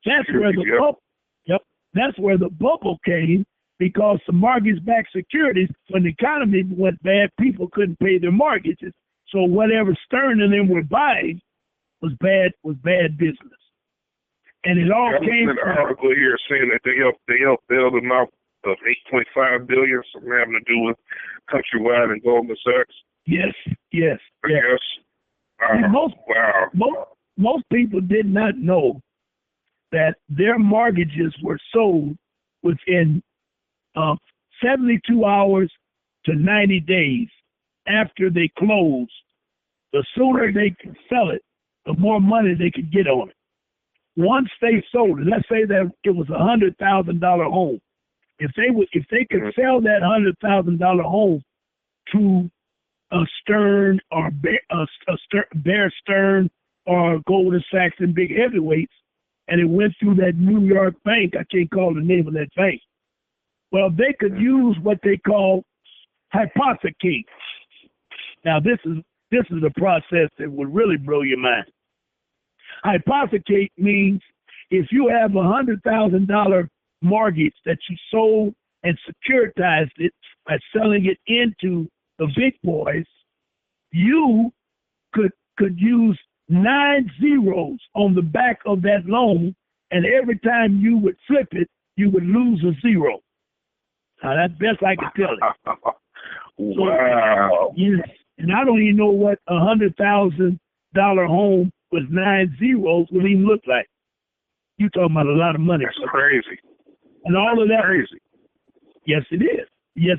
That's where the bubble. Yep, that's where the bubble came, because the mortgage-backed securities, when the economy went bad, people couldn't pay their mortgages. So whatever Stern and them were buying was bad business. And it all came from an article here saying that they helped bail them out of $8.5 billion, something having to do with Countrywide and Goldman Sachs. Yes. I guess. Most people did not know that their mortgages were sold within 72 hours to 90 days after they closed. The sooner they could sell it, the more money they could get on it. Once they sold it, let's say that it was a $100,000 home. If they could sell that $100,000 home to a Stern or Bear Stearns or Goldman Sachs and big heavyweights, and it went through that New York bank, I can't call the name of that bank. Well, they could use what they call hypothecate. Now, this is the process that would really blow your mind. Hypothecate means if you have $100,000 mortgage that you sold and securitized it by selling it into the big boys, you could use 9 zeros on the back of that loan, and every time you would flip it, you would lose a zero. Now, that's best I can tell it. Wow. So, yes, and I don't even know what a $100,000 home with 9 zeros would even look like. You're talking about a lot of money. That's crazy. And all of that. Crazy. Yes, it is. Yes,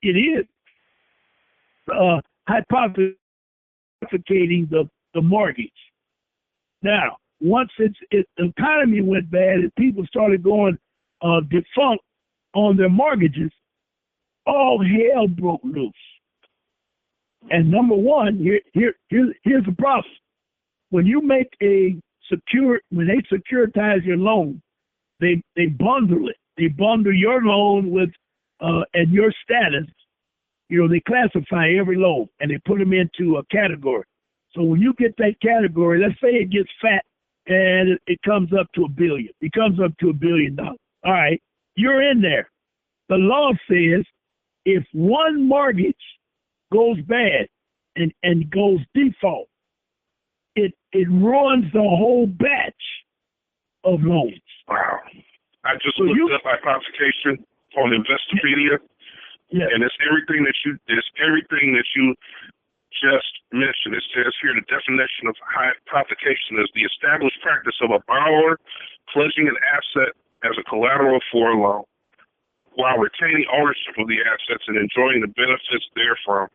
it is. Hypothecating the mortgage. Now, once the economy went bad and people started going defunct on their mortgages, all hell broke loose. And number one, here's the problem. When you make when they securitize your loan, they bundle it. They bundle your loan with and your status. They classify every loan and they put them into a category. So when you get that category, let's say it gets fat and it comes up to $1 billion. It comes up to $1 billion. All right, you're in there. The law says if one mortgage goes bad and goes default, it ruins the whole batch of loans. Wow. I just looked up hypothecation on Investopedia, and it's everything that you just mentioned. It says here the definition of hypothecation is the established practice of a borrower pledging an asset as a collateral for a loan, while retaining ownership of the assets and enjoying the benefits therefrom.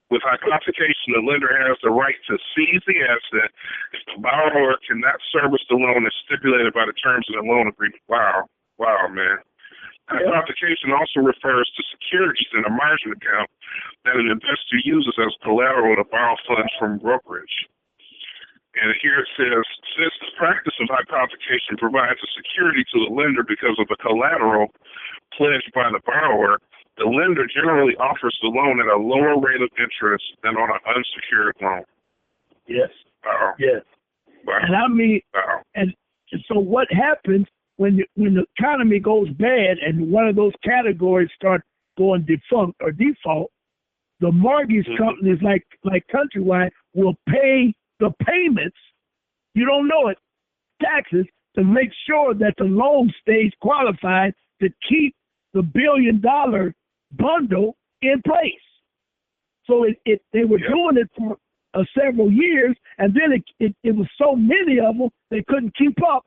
With hypothecation, the lender has the right to seize the asset if the borrower cannot service the loan as stipulated by the terms of the loan agreement. Wow, man. Hypothecation also refers to securities in a margin account that an investor uses as collateral to borrow funds from brokerage. And here it says, since the practice of hypothecation provides a security to the lender because of the collateral pledged by the borrower, the lender generally offers the loan at a lower rate of interest than on an unsecured loan. Yes. Wow. Yes. Wow. And I mean, wow. And so what happens when the economy goes bad and one of those categories start going defunct or default? The mortgage companies like Countrywide will pay the payments. You don't know it, taxes, to make sure that the loan stays qualified to keep the $1 billion bundle in place. So they were doing it for several years, and then it was so many of them they couldn't keep up.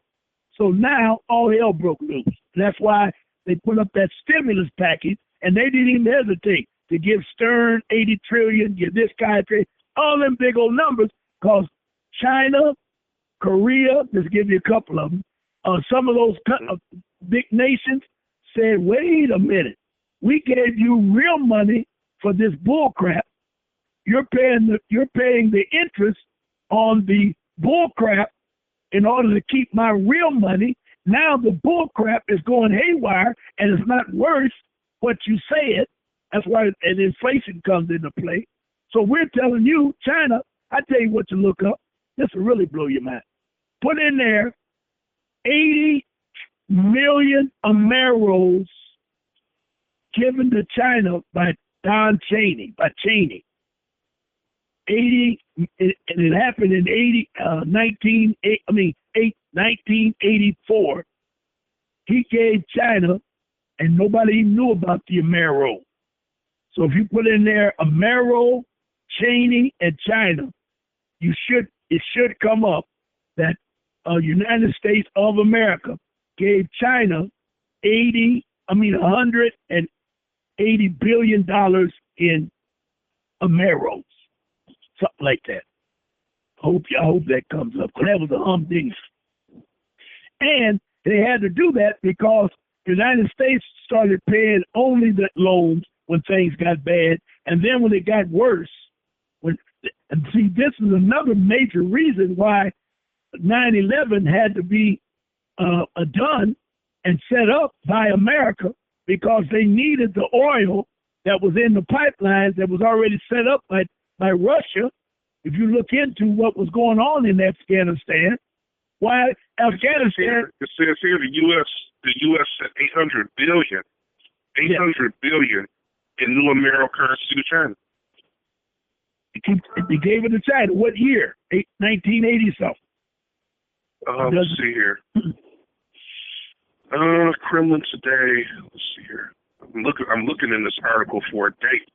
So now all hell broke loose. That's why they put up that stimulus package, and they didn't even hesitate to give Stern $80 trillion, give this guy $1 trillion, all them big old numbers, because China, Korea, just give you a couple of them, some of those big nations said, wait a minute, we gave you real money for this bull crap. You're paying the interest on the bull crap in order to keep my real money. Now the bull crap is going haywire, and it's not worth what you said. That's why and inflation comes into play. So we're telling you, China, I tell you what to look up. This will really blow your mind. Put in there 80 million Ameros given to China by Cheney. 80, and it happened in 1984. He gave China, and nobody knew about the Amero. So if you put in there Amero, Cheney, and China, it should come up that United States of America gave China $180 billion in Ameros, something like that. I hope that comes up, because that was a humdinger. And they had to do that because the United States started paying only the loans when things got bad, and then when it got worse, and see, this is another major reason why 9/11 had to be done and set up by America, because they needed the oil that was in the pipelines that was already set up by Russia. If you look into what was going on in Afghanistan, why Afghanistan? It says here the U.S. sent $800 billion in new Amero currency to China. They gave it to China. What year? 1980 something. Let's see here. Kremlin today. Let's see here. I'm looking in this article for a date.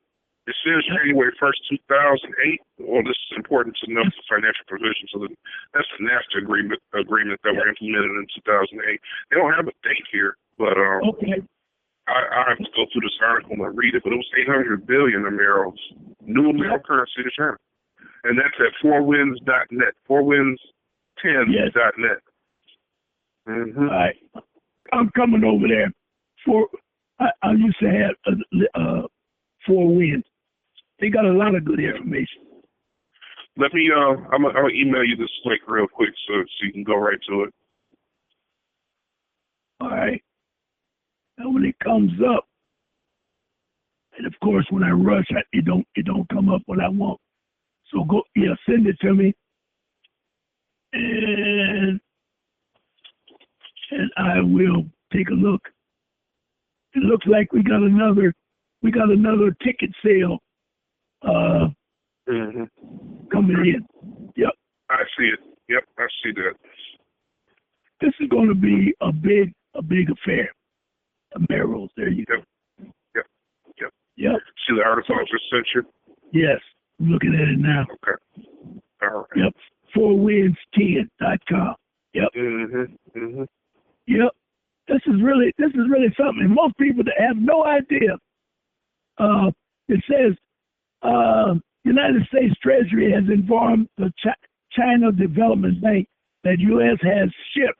It says January 1st, 2008. Well, this is important to know for financial provisions. So that's the NAFTA agreement that were implemented in 2008. They don't have a date here, but okay. I have to go through this article and read it. But it was 800 billion Ameros, new Amero currency to China, and that's at 4winds.net. 4winds10.net. Mm-hmm. All right, I'm coming over there. I used to have 4 Winds. They got a lot of good information. Let me. I'll email you this link real quick so you can go right to it. All right. And when it comes up, and of course when I rush, it don't come up what I want. So go, send it to me, and I will take a look. It looks like we got another ticket sale coming in. Yep. I see it. Yep, I see that. This is going to be a big affair. Merrills, there you go. Yep. See the article I just sent you? Yes, I'm looking at it now. Okay. All right. Yep. 4wins10.com. Yep. Yep. This is really something. Most people have no idea. It says United States Treasury has informed the China Development Bank that U.S. has shipped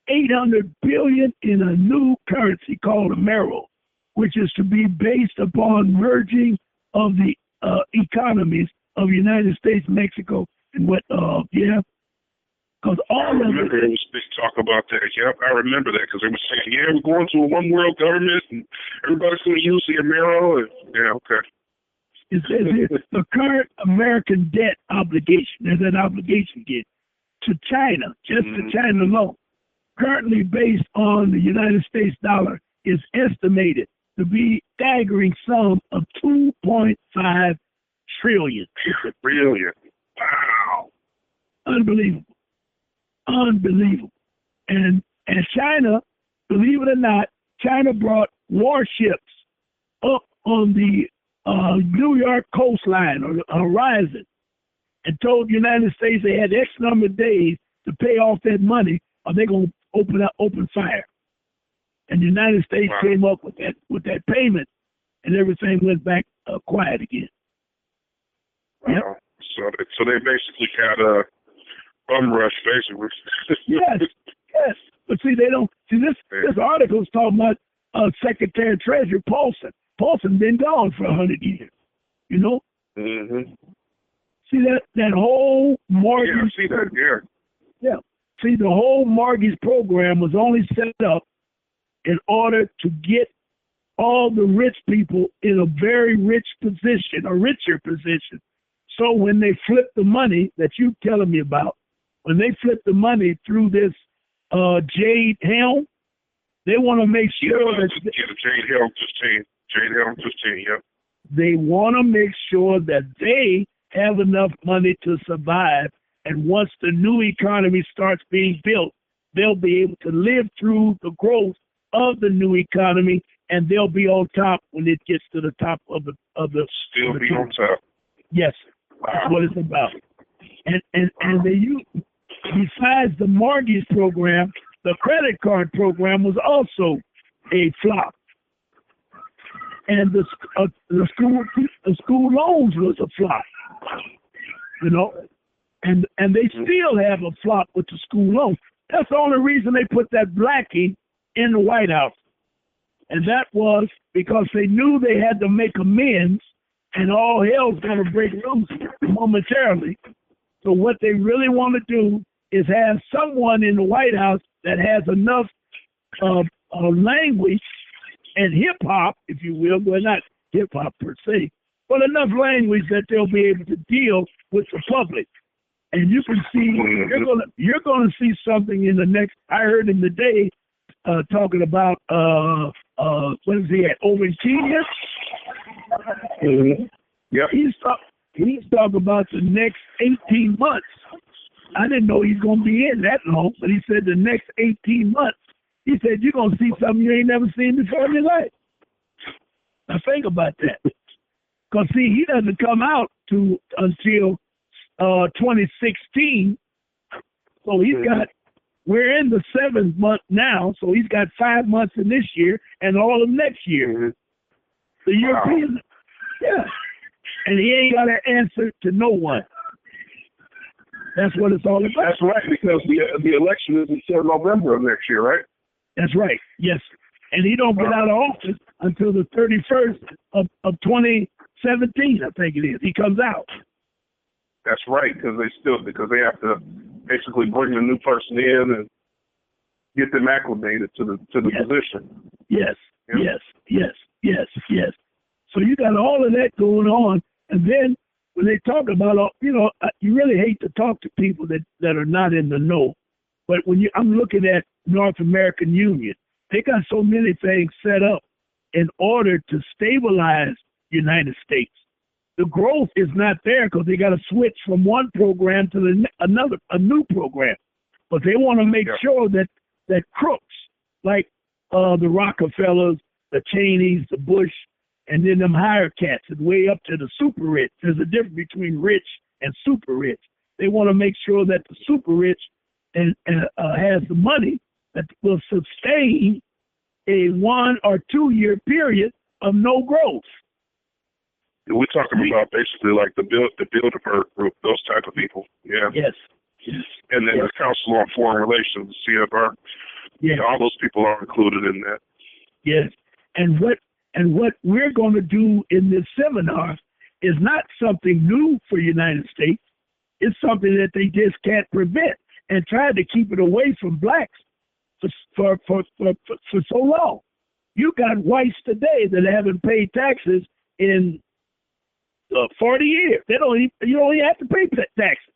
$800 billion in a new currency called a merrill, which is to be based upon merging of the economies of United States, Mexico, and what? Because all of it. I remember there was big talk about that. Yep, I remember that because they were saying, we're going to a one world government and everybody's going to use the Amero. Okay. It says here, the current American debt obligation, there's an obligation again, to China, just to China alone, currently based on the United States dollar, is estimated to be staggering sum of $2.5 trillion. Brilliant. Wow. Unbelievable. And China, believe it or not, China brought warships up on the New York coastline or the horizon and told the United States they had X number of days to pay off that money or they're going to open fire. And the United States came up with that payment and everything went back quiet again. Yep. So they basically got a unrest, basically. Yes. But see, they don't. See, this article is talking about Secretary of Treasury Paulson. Paulson been gone for 100 years. You know. See that whole mortgage. Yeah, I see that. Yeah. See, the whole mortgage program was only set up in order to get all the rich people in a very rich position, a richer position. So when they flip the money that you're telling me about, when they flip the money through this Jade Helm, they want to make sure that Jade Helm 15, yep. They want to make sure that they have enough money to survive, and once the new economy starts being built, they'll be able to live through the growth of the new economy, and they'll be on top when it gets to the top of the still be on top. Yes, that's what it's about. And they use, besides the mortgage program, the credit card program was also a flop, and the school loans was a flop. You know, and they still have a flop with the school loans. That's the only reason they put that blacking in the White House, and that was because they knew they had to make amends, and all hell's going to break loose momentarily. So what they really want to do is have someone in the White House that has enough language and hip-hop, if you will, well, not hip-hop per se, but enough language that they'll be able to deal with the public. And you can see, you're going to see something in the next, I heard him today talking about, what is he at, over in Kenya? Yep. He's talking about the next 18 months. I didn't know he's going to be in that long, but he said the next 18 months. He said, you're going to see something you ain't never seen before in your life. Now think about that. Because, see, he doesn't come out until 2016. So we're in the 7th month now, so he's got 5 months in this year and all of next year. The Europeans, and he ain't got an answer to no one. That's what it's all about. That's right, because the election is until November of next year, right? That's right, yes. And he don't get out of office until the 31st of 2017, I think it is. He comes out. That's right, because they have to basically bring the new person in and get them acclimated to the position. Yes. So you got all of that going on, and then when they talk about, you really hate to talk to people that are not in the know. But I'm looking at North American Union, they got so many things set up in order to stabilize the United States. The growth is not there because they got to switch from one program to a new program. But they want to make sure that crooks like the Rockefellers, the Cheneys, the Bush, and then them higher cats and way up to the super rich. There's a difference between rich and super rich. They want to make sure that the super rich has the money that will sustain a 1 or 2 year period of no growth. We're talking about basically like the Bilderberg group, those type of people. Yeah. Yes. And then the Council on Foreign Relations, CFR. Yeah. All those people are included in that. Yes. And what we're going to do in this seminar is not something new for the United States. It's something that they just can't prevent and tried to keep it away from blacks for so long. You got whites today that haven't paid taxes in 40 years. You don't even have to pay taxes.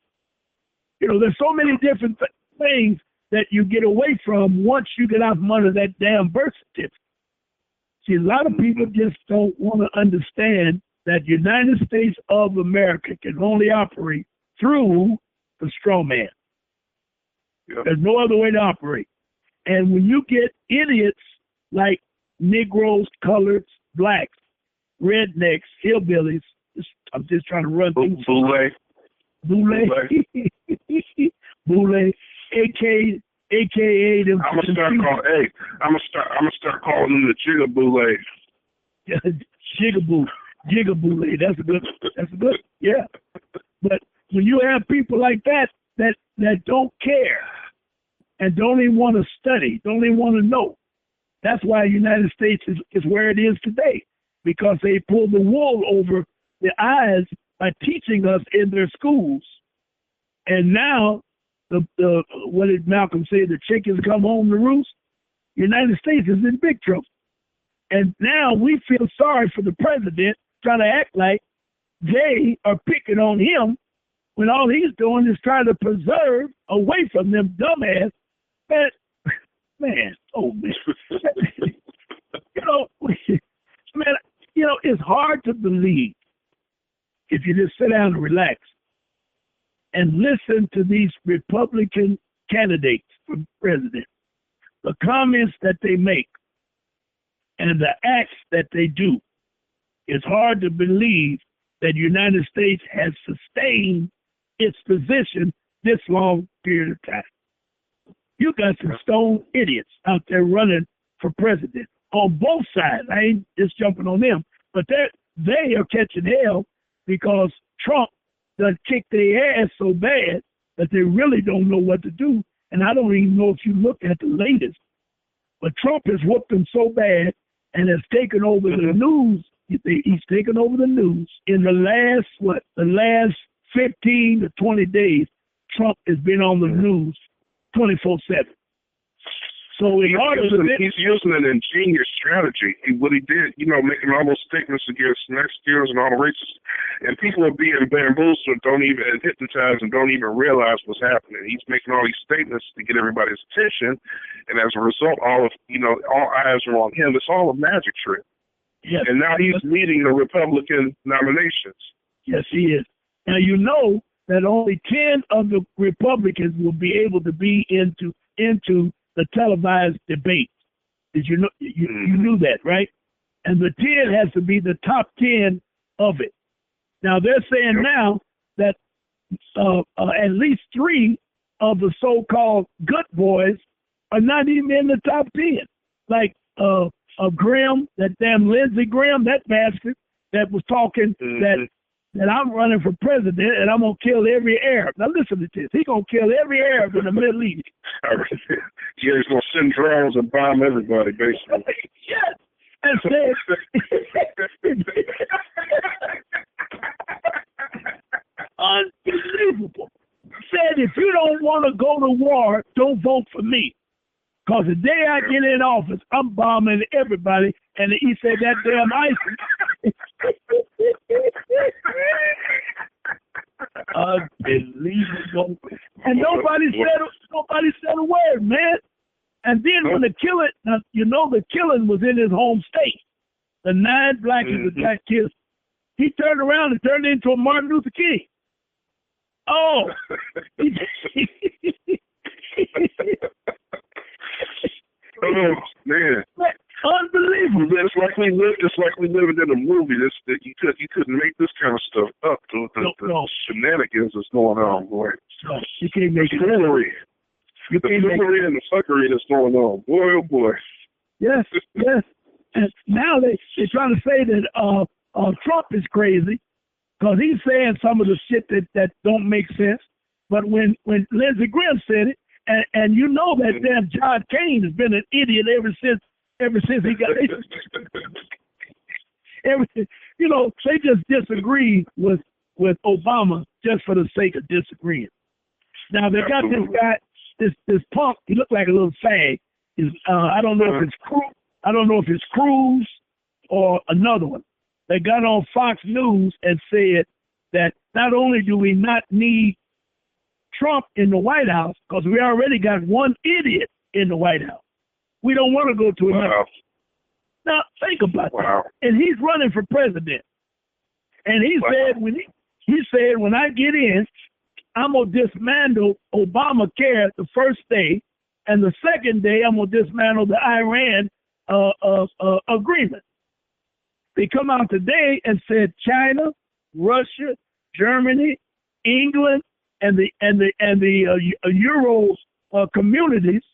There's so many different things that you get away from once you get out from under that damn birth certificate. See, a lot of people just don't want to understand that United States of America can only operate through the straw man. Yep. There's no other way to operate. And when you get idiots like Negroes, coloreds, blacks, rednecks, hillbillies, I'm just trying to run through. Boule, AKA them. I'm gonna start calling them the Jigaboule. Jigaboule. That's good. Yeah. But when you have people like that don't care and don't even want to study, don't even want to know, that's why the United States is where it is today, because they pull the wool over the eyes by teaching us in their schools. And now, what did Malcolm say? The chickens come home to roost. The United States is in big trouble. And now we feel sorry for the president trying to act like they are picking on him when all he's doing is trying to preserve away from them dumbass. Man, it's hard to believe if you just sit down and relax and listen to these Republican candidates for president, the comments that they make and the acts that they do. It's hard to believe that the United States has sustained its position this long period of time. You got some stone idiots out there running for president on both sides. I ain't just jumping on them, but they are catching hell because Trump done kicked their ass so bad that they really don't know what to do. And I don't even know if you look at the latest, but Trump has whooped them so bad and has taken over the news. He's taken over the news in the last 15 to 20 days. Trump has been on the news 24/7. So he's using an ingenious strategy. What he did, making all those statements against Mexicans and all the racists, and people are being bamboozled, and hypnotized, and don't even realize what's happening. He's making all these statements to get everybody's attention, and as a result, all eyes are on him. It's all a magic trick. Yes. And now he's leading the Republican nominations. Yes, he is. Now you know that only 10 of the Republicans will be able to be into the televised debate. Did you know? You knew that, right? And the 10 has to be the top 10 of it. Now they're saying now that at least 3 of the so-called good boys are not even in the top 10. Like Graham, that damn Lindsey Graham, that bastard that was talking that I'm running for president and I'm going to kill every Arab. Now listen to this. He's going to kill every Arab in the Middle East. Yeah, he's going to send drones and bomb everybody, basically. Yes. And said, unbelievable. Said, if you don't want to go to war, don't vote for me. Because the day I get in office, I'm bombing everybody. And he said that damn ISIS. Unbelievable. And nobody said a word, man. And then when the killing, now, the killing was in his home state. The 9 blackies that got killed. He turned around and turned into a Martin Luther King. Oh. Oh man. Unbelievable. It's like we living in a movie. You couldn't make this kind of stuff up. The shenanigans that's going on, boy. No, you can't make it. Foolery. The foolery and the fuckery that's going on. Boy, oh boy. Yes, yes. And now they're trying to say that Trump is crazy because he's saying some of the shit that don't make sense. But when Lindsey Graham said it, and that damn John Kane has been an idiot ever since he got everything. They just disagree with Obama just for the sake of disagreeing. Now they got this guy, this punk. He looked like a little fag. I don't know if it's Cruz or another one. They got on Fox News and said that not only do we not need Trump in the White House, because we already got one idiot in the White House. We don't want to go to another. Wow. Now, think about that. And he's running for president. And he said, when I get in, I'm going to dismantle Obamacare the first day, and the second day I'm going to dismantle the Iran agreement. They come out today and said China, Russia, Germany, England, and the Euro communities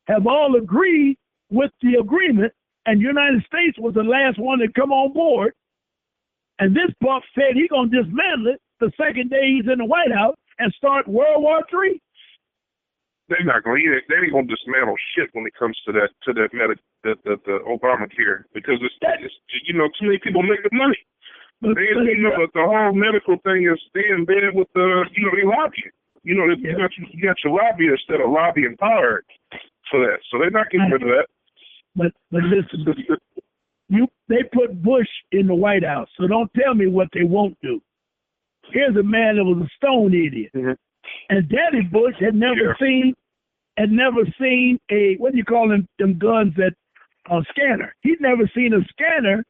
have all agreed with the agreement, and the United States was the last one to come on board. And this punk said he's going to dismantle it the second day he's in the White House and start World War III. They're not going. They ain't going to dismantle shit when it comes to that the Obamacare, because it's too many people making money. The whole medical thing is staying in bed with they lobbying. You got your lobbyists that are lobbying hard for that, so they're not getting rid of that. But listen, they put Bush in the White House, so don't tell me what they won't do. Here's a man that was a stone idiot, and Daddy Bush had never seen a what do you call them guns that scanner. He'd never seen a scanner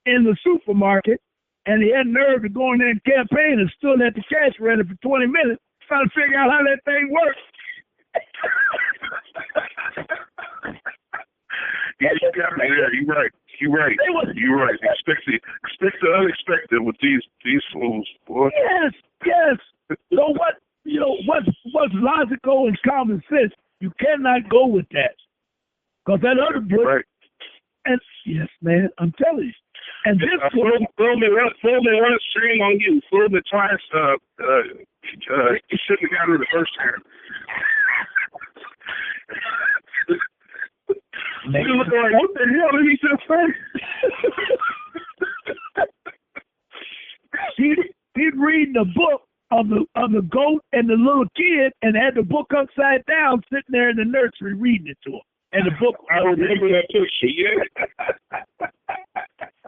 in the supermarket. And he had nerve to go in there and campaign and stood at the cash register for 20 minutes trying to figure out how that thing works. Yeah, you got me there. You're right. You're right. Expect the unexpected with these fools, boy. Yes. So what's logical and common sense? You cannot go with that. Because that other book. Right. And yes, man, I'm telling you. And this throw me one string on you. Throw me twice. You shouldn't have gotten it the first time. You look like, what the hell did he just say? He'd read the book of the goat and the little kid, and had the book upside down, sitting there in the nursery reading it to him. And the book. I remember that picture. Yeah.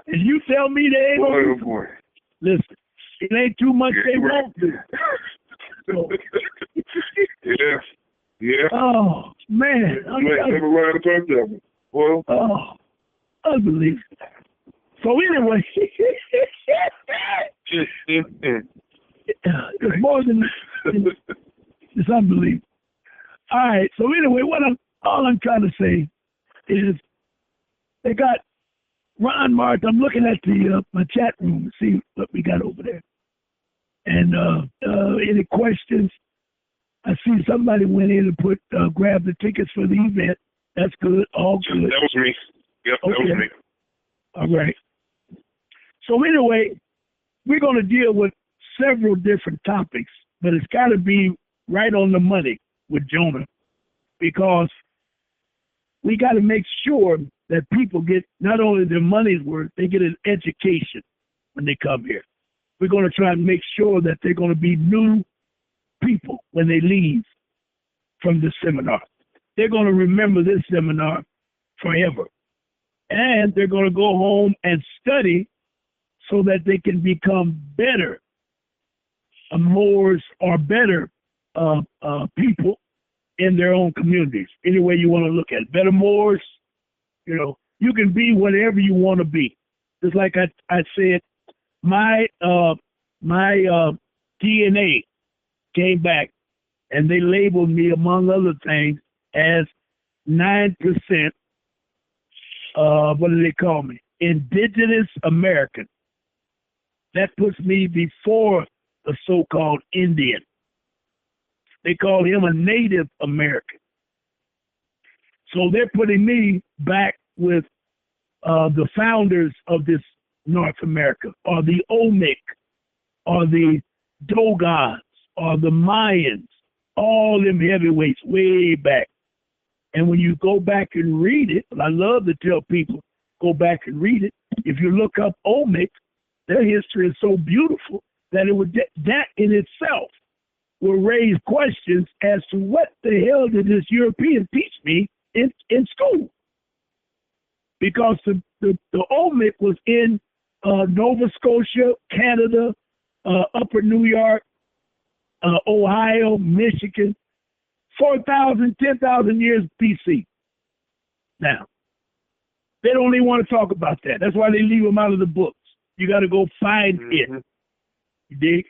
And you tell me they ain't gonna do. Boy. Listen, it ain't too much they won't do. So. Yeah. Oh man. Never mind about that one. Well. Oh, unbelievable. So anyway, it's more than it's unbelievable. All right. So anyway, all I'm trying to say is they got Ron Martin. I'm looking at my chat room to see what we got over there. And any questions? I see somebody went in and grabbed the tickets for the event. That's good. All good. That was me. Yep, okay. That was me. All right. So anyway, we're going to deal with several different topics, but it's got to be right on the money with Jonah, because we got to make sure that people get not only their money's worth, they get an education when they come here. We're going to try and make sure that they're going to be new people when they leave from this seminar. They're going to remember this seminar forever. And they're going to go home and study so that they can become better Moors are better people in their own communities. Any way you want to look at it. Better Moors, you can be whatever you want to be. Just like I said, my DNA came back and they labeled me, among other things, as 9%, what do they call me? Indigenous American. That puts me before the so-called Indian. They call him a Native American. So they're putting me back with the founders of this North America, or the Olmec, or the Dogons, or the Mayans, all them heavyweights way back. And when you go back and read it, I love to tell people, go back and read it. If you look up Olmec, their history is so beautiful that that in itself will raise questions as to what the hell did this European teach me in school? Because the Olmec was in Nova Scotia, Canada, Upper New York, Ohio, Michigan, 4,000, 10,000 years BC. Now, they don't even want to talk about that. That's why they leave them out of the books. You got to go find it. You dig?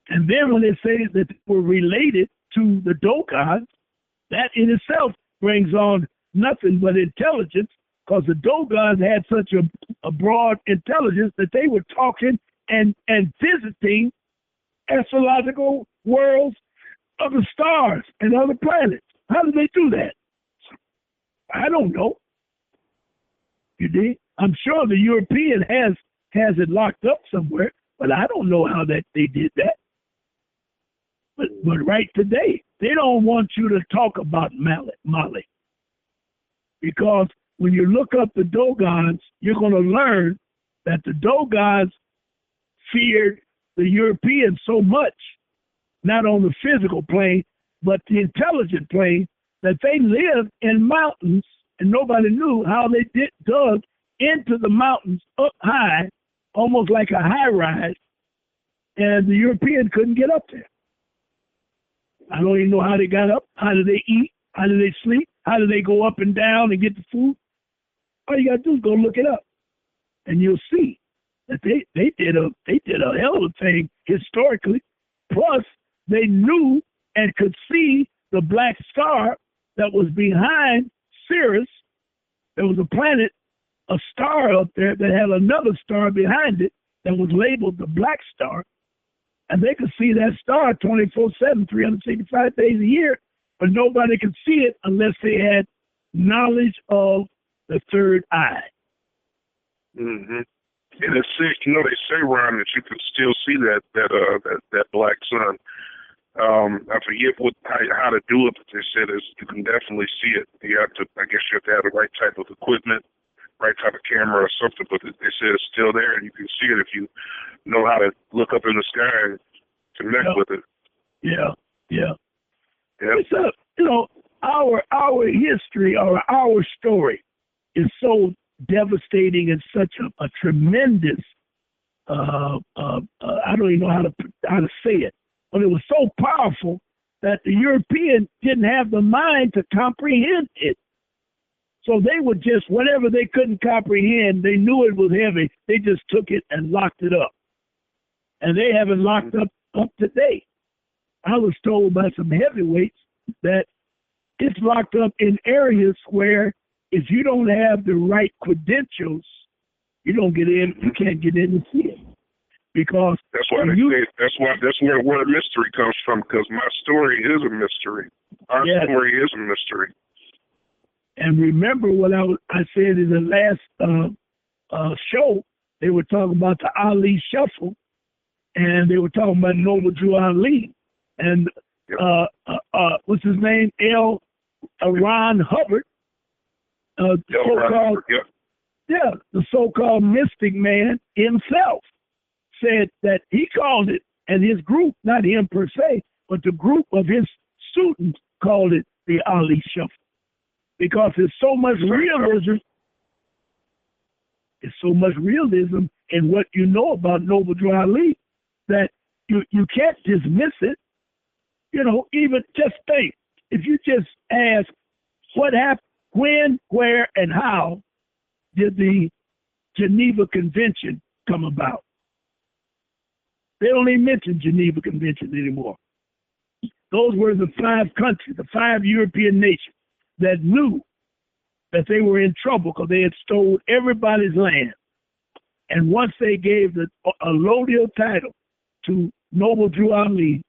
And then when they say that they were related to the Dogons, that in itself brings on nothing but intelligence, because the Dogons had such a broad intelligence that they were talking and visiting astrological worlds of the stars and other planets. How did they do that? I don't know. You dig? I'm sure the European has it locked up somewhere, but I don't know how that they did that. But right today, they don't want you to talk about Mali. Because when you look up the Dogons, you're going to learn that the Dogons feared the Europeans so much, not on the physical plane, but the intelligent plane, that they lived in mountains and nobody knew how they dug into the mountains up high, almost like a high rise, and the European couldn't get up there. I don't even know how they got up. How did they eat? How did they sleep? How did they go up and down and get the food? All you got to do is go look it up, and you'll see that they did a hell of a thing historically. Plus, they knew and could see the black star that was behind Sirius. There was a planet, a star up there that had another star behind it that was labeled the black star. And they could see that star 24/7, 365 days a year, but nobody could see it unless they had knowledge of the third eye. Mm-hmm. And it's sick, they say, Ron, that you can still see that black sun. I forget how to do it, but they said you can definitely see it. I guess you have to have the right type of equipment, right type of camera or something, but they said it's still there and you can see it if you know how to look up in the sky and connect with it. Yeah. It's our history or our story is so devastating and such a tremendous I don't even know how to say it, but it was so powerful that the European didn't have the mind to comprehend it. So they would just, whatever they couldn't comprehend, they knew it was heavy, they just took it and locked it up. And they haven't locked up to date. I was told by some heavyweights that it's locked up in areas where if you don't have the right credentials, you don't get in, you can't get in and see it. Because that's why that's where the word mystery comes from, because my story is a mystery. Our story is a mystery. And remember what I said in the last show, they were talking about the Ali Shuffle, and they were talking about Noble Drew Ali, and what's his name? Ron Hubbard, the so-called mystic man himself, said that he called it, and his group, not him per se, but the group of his students called it the Ali Shuffle. Because there's so much realism. There's so much realism in what you know about Noble Drew Ali that you can't dismiss it. Even just think, if you just ask what happened, when, where, and how did the Geneva Convention come about? They don't even mention Geneva Convention anymore. Those were the 5 countries, the 5 European nations that knew that they were in trouble because they had stolen everybody's land. And once they gave a allodial title to Noble Drew Ali,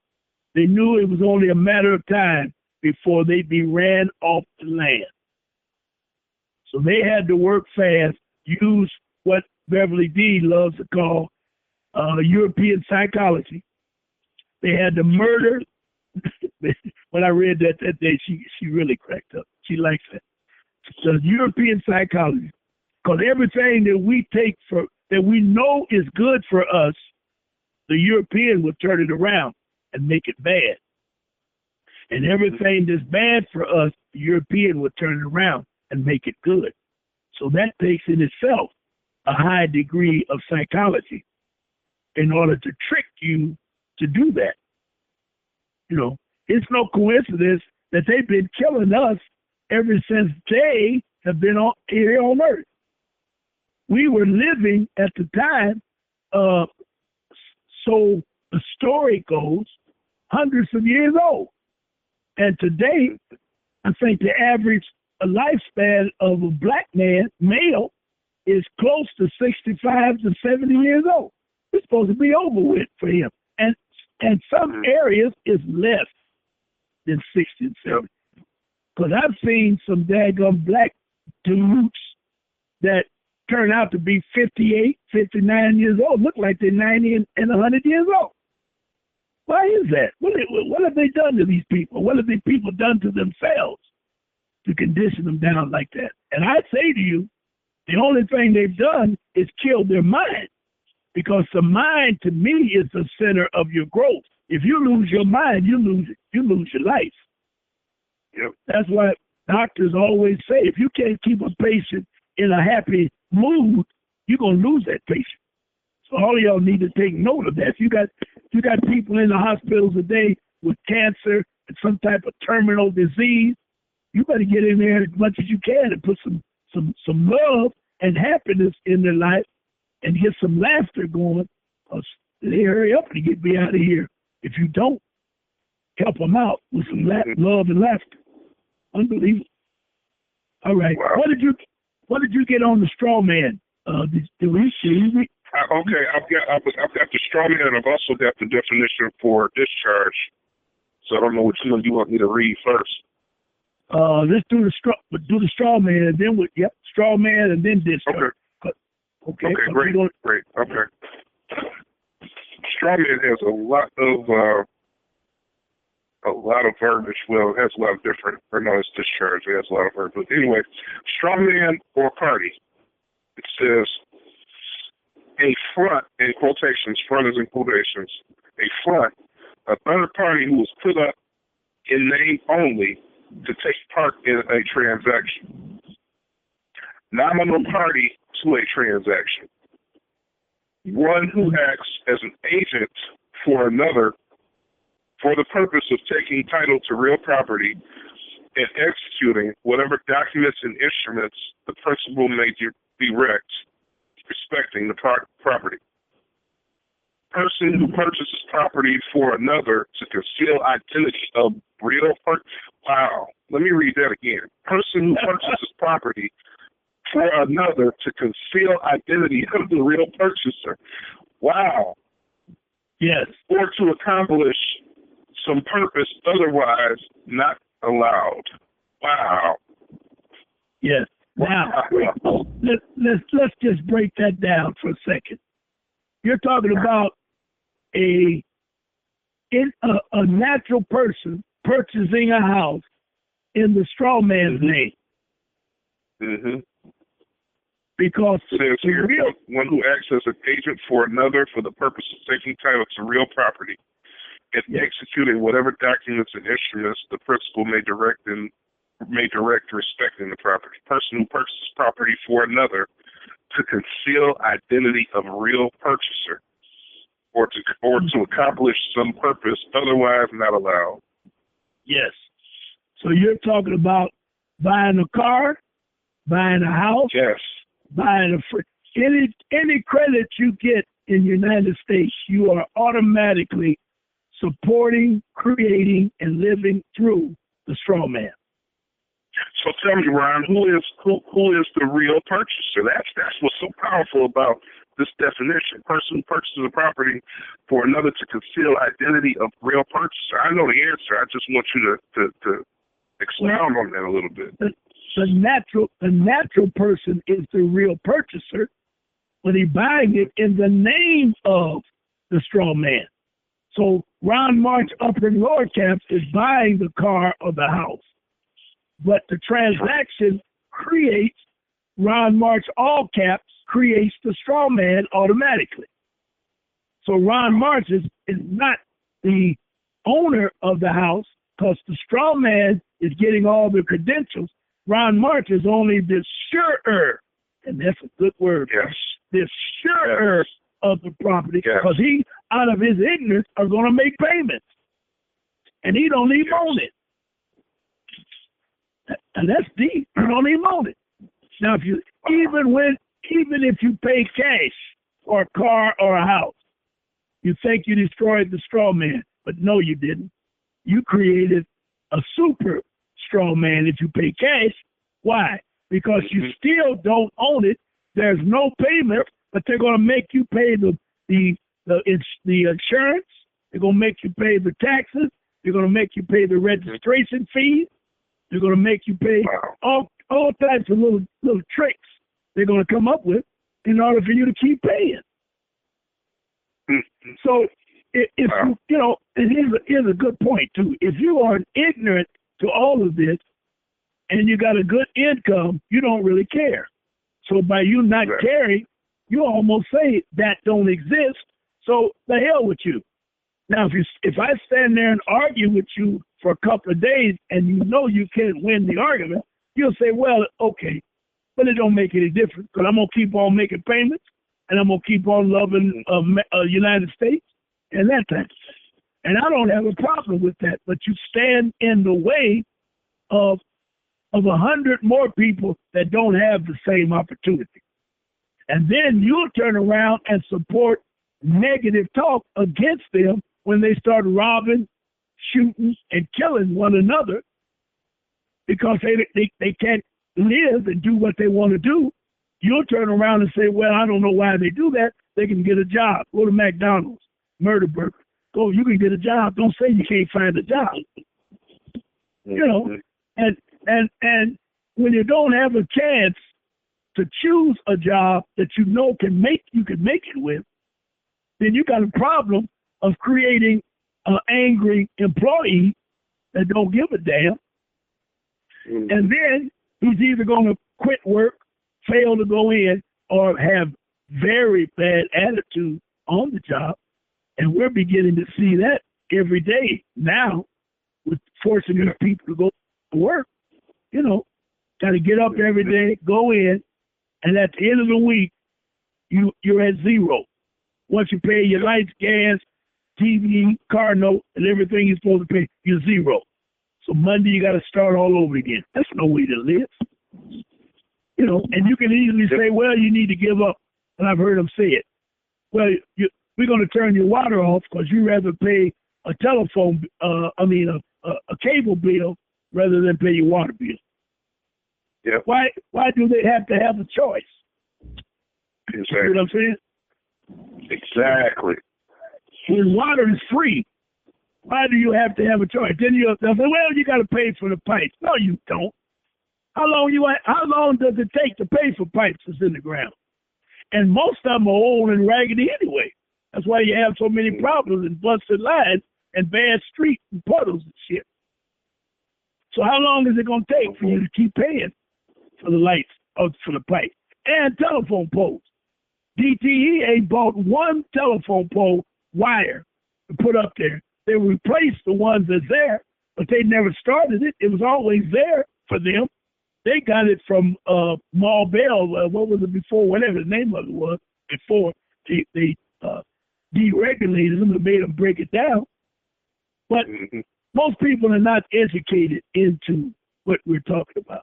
they knew it was only a matter of time before they'd be ran off the land. So they had to work fast, use what Beverly D loves to call European psychology. They had to murder. When I read that day, she really cracked up. She likes that. So European psychology, because everything that we take that we know is good for us, the European would turn it around and make it bad. And everything that's bad for us, the European would turn it around and make it good. So that takes in itself a high degree of psychology in order to trick you to do that. It's no coincidence that they've been killing us ever since they have been here on Earth. We were living at the time, so the story goes, hundreds of years old. And today, I think the average lifespan of a black man, male, is close to 65 to 70 years old. It's supposed to be over with for him. And some areas is less than 60 and 70. Because I've seen some daggum black dudes that turn out to be 58, 59 years old, look like they're 90 and 100 years old. Why is that? What have they done to these people? What have these people done to themselves to condition them down like that? And I say to you, the only thing they've done is kill their mind, because the mind, to me, is the center of your growth. If you lose your mind, you lose your life. Yep. That's why doctors always say, if you can't keep a patient in a happy mood, you're gonna lose that patient. So all of y'all need to take note of that. If you got people in the hospitals today with cancer and some type of terminal disease, you better get in there as much as you can and put some love and happiness in their life and get some laughter going. They hurry up and get me out of here. If you don't help them out with some love and laughter, unbelievable. All right. Wow. What did you get on the straw man? Did we see? Okay, I've got the straw man, and I've also got the definition for discharge. So I don't know which one you want me to read first. Let's do the straw man, and then straw man, and then discharge. Okay, great. Okay. Straw man has a lot of verbiage. Well, it has a lot of different. Or no, it's discharge. It has a lot of verbiage. But anyway, straw man or party. It says a front, in quotations, front is in quotations, a front, a third party who was put up in name only to take part in a transaction. Nominal party to a transaction. One who acts as an agent for another for the purpose of taking title to real property and executing whatever documents and instruments the principal may direct respecting the property. Person who purchases property for another to conceal identity of real person. Wow. Let me read that again. Person who purchases property for another to conceal identity of the real purchaser. Wow. Yes. Or to accomplish some purpose otherwise not allowed. Wow. Yes. Now, let's just break that down for a second. You're talking about a natural person purchasing a house in the straw man's name. Mm-hmm. Because it says here, one who acts as an agent for another for the purpose of taking title to real property and executing whatever documents and instruments the principal may direct respecting the property. Person who purchases property for another to conceal identity of real purchaser, or to accomplish some purpose otherwise not allowed. Yes. So you're talking about buying a car, buying a house, Yes. buying any credit you get in the United States, you are automatically supporting, creating, and living through the straw man. So tell me, Ron, who is the real purchaser? That's what's so powerful about this definition. Person purchases a property for another to conceal identity of real purchaser. I know the answer. I just want you to expound on that a little bit. The natural person is the real purchaser, but he's buying it in the name of the straw man. So Ron March, upper and lower caps, is buying the car or the house. But the transaction creates, Ron March, all caps, creates the straw man automatically. So Ron March is not the owner of the house because the straw man is getting all the credentials. Ron March is only the surer, and that's a good word, yes, the surer yes. of the property yes. because he, out of his ignorance, are going to make payments. And he don't even yes. own it. And that's deep. You don't even own it. Now, even if you pay cash for a car or a house, you think you destroyed the straw man, but no, you didn't. You created a super straw man if you pay cash. Why? Because you still don't own it. There's no payment, but they're going to make you pay the insurance. They're going to make you pay the taxes. They're going to make you pay the registration fees. They're going to make you pay all types of little tricks they're going to come up with in order for you to keep paying. So if here's a good point too. If you are ignorant to all of this and you got a good income, you don't really care. So by you not caring, you almost say that don't exist. So the hell with you. Now, if I stand there and argue with you for a couple of days and you know you can't win the argument, you'll say, well, okay, but it don't make any difference because I'm going to keep on making payments and I'm going to keep on loving United States and that type of thing. And I don't have a problem with that, but you stand in the way of 100 more people that don't have the same opportunity. And then you'll turn around and support negative talk against them when they start robbing, shooting, and killing one another because they can't live and do what they want to do. You'll turn around and say, well, I don't know why they do that. They can get a job. Go to McDonald's, Murder Burger. Go, you can get a job. Don't say you can't find a job. You know, and when you don't have a chance to choose a job that you know you can make it with, then you got a problem of creating an angry employee that don't give a damn. And then he's either going to quit work, fail to go in, or have very bad attitude on the job. And we're beginning to see that every day now with forcing these people to go to work. You know, got to get up every day, go in, and at the end of the week, you're at zero. Once you pay your lights, gas, TV, car note, and everything you're supposed to pay, you're zero. So Monday, you got to start all over again. That's no way to live. You know, and you can easily say, well, you need to give up. And I've heard them say it. Well, we're going to turn your water off because you'd rather pay a telephone, a cable bill rather than pay your water bill. Yeah. Why do they have to have a choice? Exactly. You know what I'm saying? Exactly. When water is free, why do you have to have a choice? Then they'll say, well, you got to pay for the pipes. No, you don't. How long does it take to pay for pipes that's in the ground? And most of them are old and raggedy anyway. That's why you have so many problems and busted lines and bad streets and puddles and shit. So how long is it going to take for you to keep paying for the lights or for the pipe and telephone poles? DTE ain't bought one telephone pole wire to put up there. They replaced the ones that's there, but they never started it. It was always there for them. They got it from Mall Bell. What was it before? Whatever the name of it was before they deregulated them and made them break it down. But most people are not educated into what we're talking about.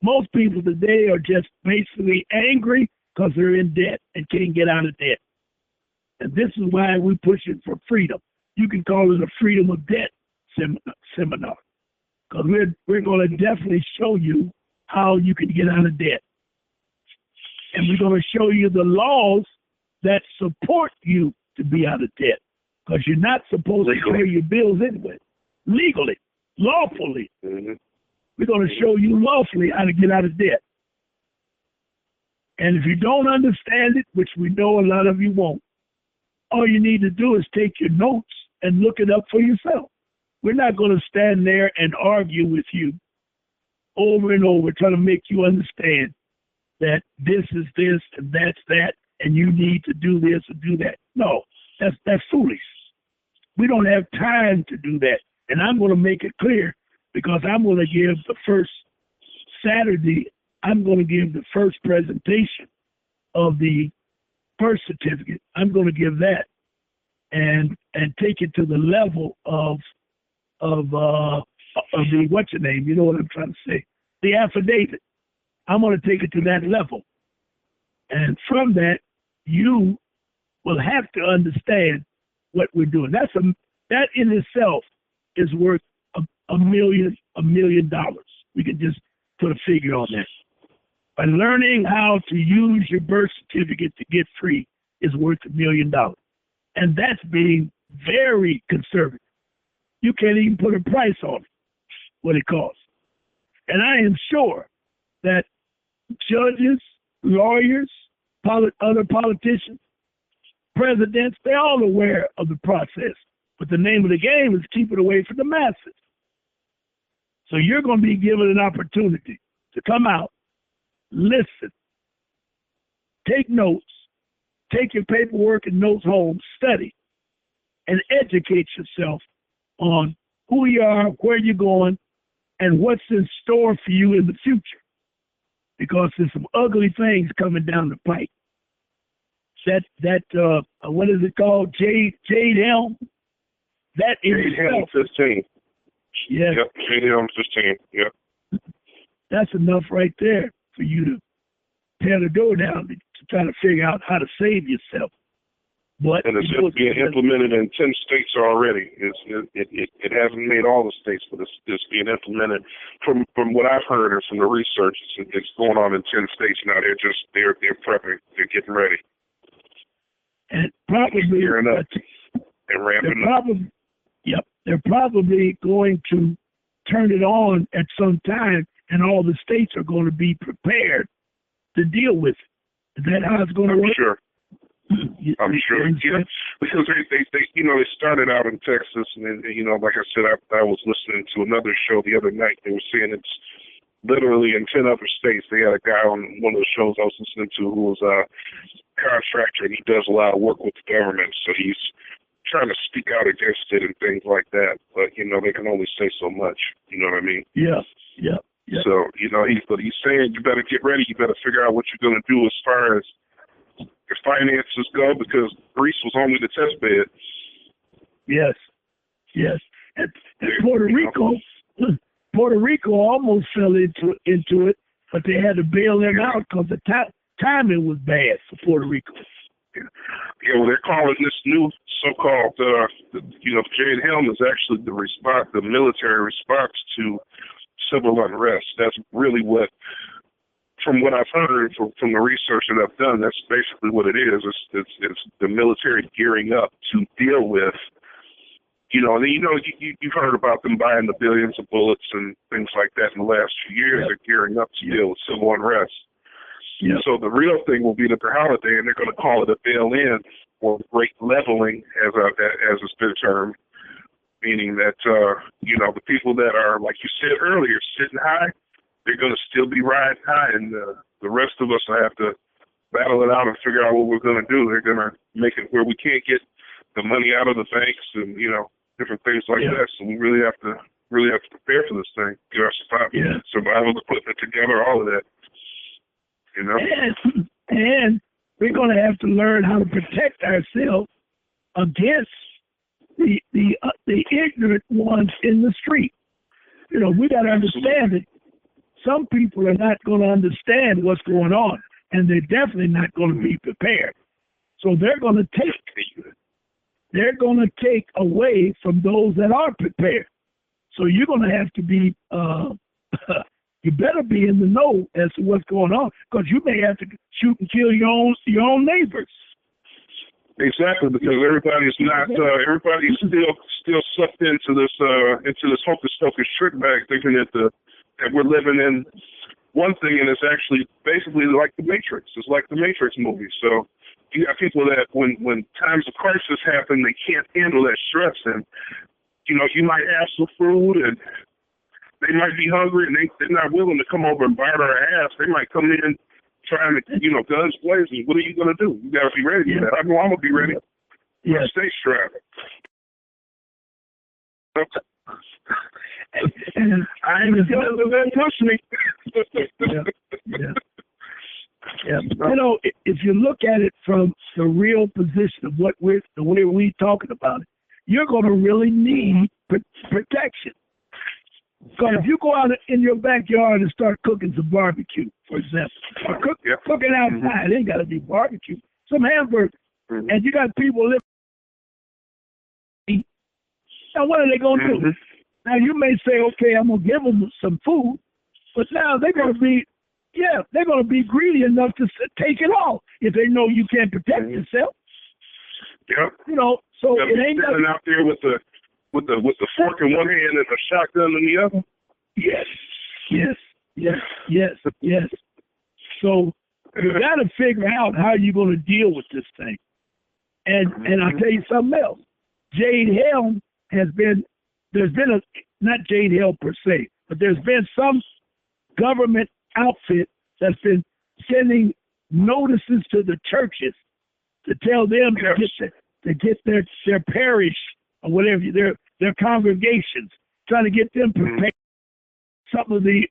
Most people today are just basically angry because they're in debt and can't get out of debt. And this is why we're pushing for freedom. You can call it a freedom of debt seminar, because we're going to definitely show you how you can get out of debt. And we're going to show you the laws that support you to be out of debt, because you're not supposed to pay your bills anyway. Legally, lawfully. We're going to show you lawfully how to get out of debt. And if you don't understand it, which we know a lot of you won't, all you need to do is take your notes and look it up for yourself. We're not going to stand there and argue with you over and over, trying to make you understand that this is this and that's that, and you need to do this and do that. No, that's foolish. We don't have time to do that. And I'm going to make it clear, because I'm going to give the first Saturday, I'm going to give the first presentation of the birth certificate. I'm going to give that and take it to the level of the, what's your name? You know what I'm trying to say? The affidavit. I'm going to take it to that level. And from that, you will have to understand what we're doing. That in itself is worth $1 million. We can just put a figure on that. By learning how to use your birth certificate to get free is worth $1 million. And that's being very conservative. You can't even put a price on it, what it costs. And I am sure that judges, lawyers, other politicians, presidents, they're all aware of the process. But the name of the game is keep it away from the masses. So you're going to be given an opportunity to come out, listen, take notes, take your paperwork and notes home, study, and educate yourself on who you are, where you're going, and what's in store for you in the future. Because there's some ugly things coming down the pike. What is it called? Jade Helm? That is Jade Helm 15. Yeah. Yep, Jade Helm 15. Yep. That's enough right there for you to tear the door down to try to figure out how to save yourself. But and it's just being implemented in 10 states already. It hasn't made all the states, but it's being implemented. From what I've heard and from the research, it's going on in 10 states now. They're prepping. They're getting ready. And probably gearing up and ramping up. Yep, they're probably going to turn it on at some time, and all the states are going to be prepared to deal with it. Is that how it's going to work? Sure. I'm sure. Yeah. Because they started out in Texas, and then, like I said, I was listening to another show the other night. They were saying it's literally in 10 other states. They had a guy on one of the shows I was listening to who was a contractor, and he does a lot of work with the government. So he's trying to speak out against it and things like that. But, they can only say so much. You know what I mean? Yeah. So, he's saying you better get ready. You better figure out what you're going to do as far as your finances go, because Greece was only the test bed. Yes. And Puerto Rico almost fell into it, but they had to bail them out because the timing was bad for Puerto Rico. Yeah, well, they're calling this new so-called, Jade Helm is actually the military response to civil unrest. That's really what, from what I've heard from the research that I've done, that's basically what it is. It's the military gearing up to deal with, you've heard about them buying the billions of bullets and things like that in the last few years. Yep. They're gearing up to deal with civil unrest. Yep. So the real thing will be that the holiday, and they're going to call it a bail-in or great leveling, as it's been termed, meaning that, the people that are, like you said earlier, sitting high, they're going to still be riding high, and the rest of us will have to battle it out and figure out what we're going to do. They're going to make it where we can't get the money out of the banks and, different things like that. So we really have to prepare for this thing, get our survival equipment together, all of that. And we're going to have to learn how to protect ourselves against the ignorant ones in the street. You know, we got to understand that some people are not going to understand what's going on, and they're definitely not going to be prepared. So they're going to take away from those that are prepared. So you're going to have to be, you better be in the know as to what's going on, because you may have to shoot and kill your own neighbors. Exactly, because everybody's still sucked into this hocus pocus trick bag, thinking that we're living in one thing, and it's actually basically like the Matrix. It's like the Matrix movie. So you got people that when times of crisis happen, they can't handle that stress, and you know, you might ask for food, and they might be hungry, and they're not willing to come over and bite our ass. They might come in trying to, you know, guns blazing. What are you going to do? You got to be ready for that. I know I'm going to be ready. Yeah. Stay strapped. And I ain't going to push me. Yeah. You know, if you look at it from the real position of the way we're talking about it, you're going to really need protection. Because if you go out in your backyard and start cooking some barbecue, for example, or cooking outside, it ain't got to be barbecue, some hamburgers, and you got people living. Now, what are they going to do? Now, you may say, okay, I'm going to give them some food, but now they're going to be greedy enough to take it all if they know you can't protect yourself. Yep. You know, so it ain't standing out there with the fork in one hand and a shotgun in the other. Yes. So you got to figure out how you're going to deal with this thing. And I'll tell you something else. Jade Helm there's been not Jade Helm per se, but there's been some government outfit that's been sending notices to the churches to tell them to get their parish or whatever, their congregations, trying to get them prepared. Some of the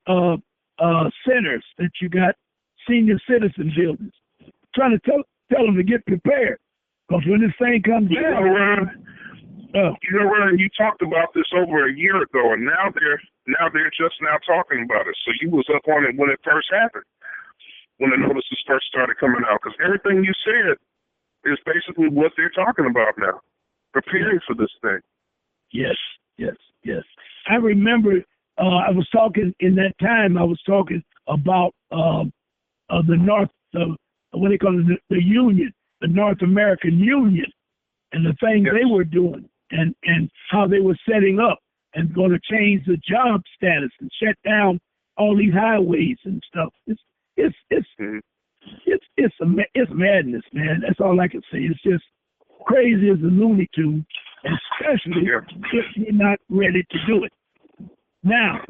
centers that you got, senior citizen buildings, trying to tell them to get prepared. Because when this thing comes down, Ryan, you talked about this over a year ago, and now they're just now talking about it. So you was up on it when it first happened, when the notices first started coming out, because everything you said is basically what they're talking about now, preparing for this thing. Yes. I remember I was talking in that time. I was talking about the North, what they call it, the Union, the North American Union, and the things they were doing, and how they were setting up and going to change the job status and shut down all these highways and stuff. It's madness, man. That's all I can say. It's just crazy as a Looney Tune, especially if you're not ready to do it. Now,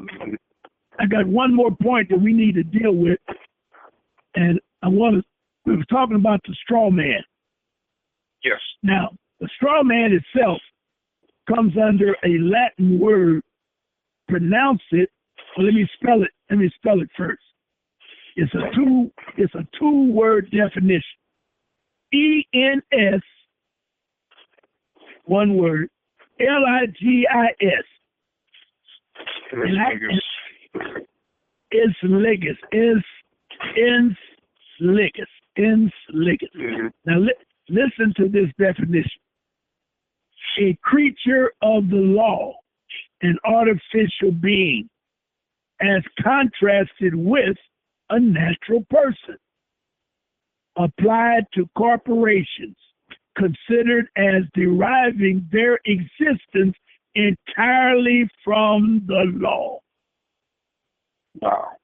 I got one more point that we need to deal with, and we were talking about the straw man. Yes. Now, the straw man itself comes under a Latin word. Pronounce it. Well, let me spell it first. It's a two-word definition. ENS, one word, LIGIS. It's ligus. Now listen to this definition. A creature of the law, an artificial being, as contrasted with a natural person, applied to corporations, considered as deriving their existence entirely from the law. Wow.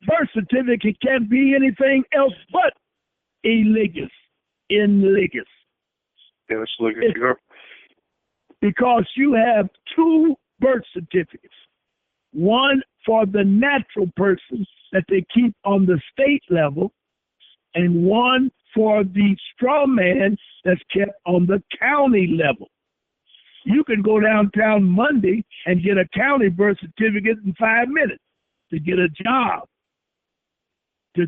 Birth certificate can't be anything else but a ligus, in ligus. Yeah, it's ligus. Because you have two birth certificates, one for the natural person that they keep on the state level, and one for the straw man that's kept on the county level. You can go downtown Monday and get a county birth certificate in 5 minutes to get a job, to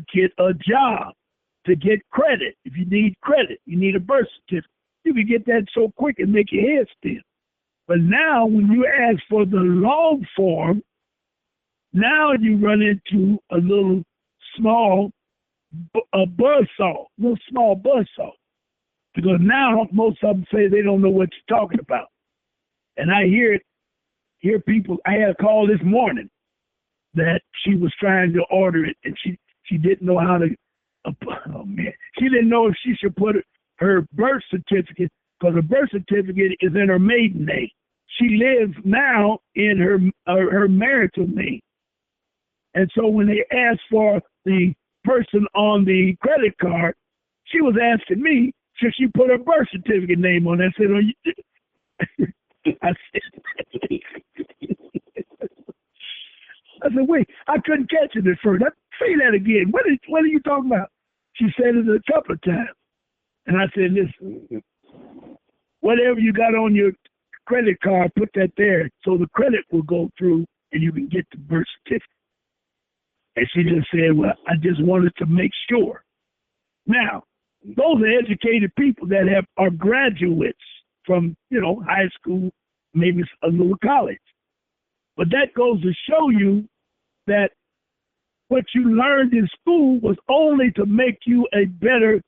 get credit. If you need credit, you need a birth certificate. You could get that so quick and make your head spin. But now when you ask for the long form, now you run into a little small buzzsaw, little small buzzsaw. Because now most of them say they don't know what you're talking about. And I hear people, I had a call this morning that she was trying to order it and she didn't know how to, oh man, she didn't know if she should put her birth certificate, because her birth certificate is in her maiden name. She lives now in her marital name. And so when they asked for the person on the credit card, she was asking me, should she put her birth certificate name on it? I said, I said, wait, I couldn't catch it at first. Say that again. What are you talking about? She said it a couple of times. And I said, listen, whatever you got on your credit card, put that there so the credit will go through and you can get the birth certificate. And she just said, well, I just wanted to make sure. Now, those are educated people that are graduates from, high school, maybe a little college. But that goes to show you that what you learned in school was only to make you a better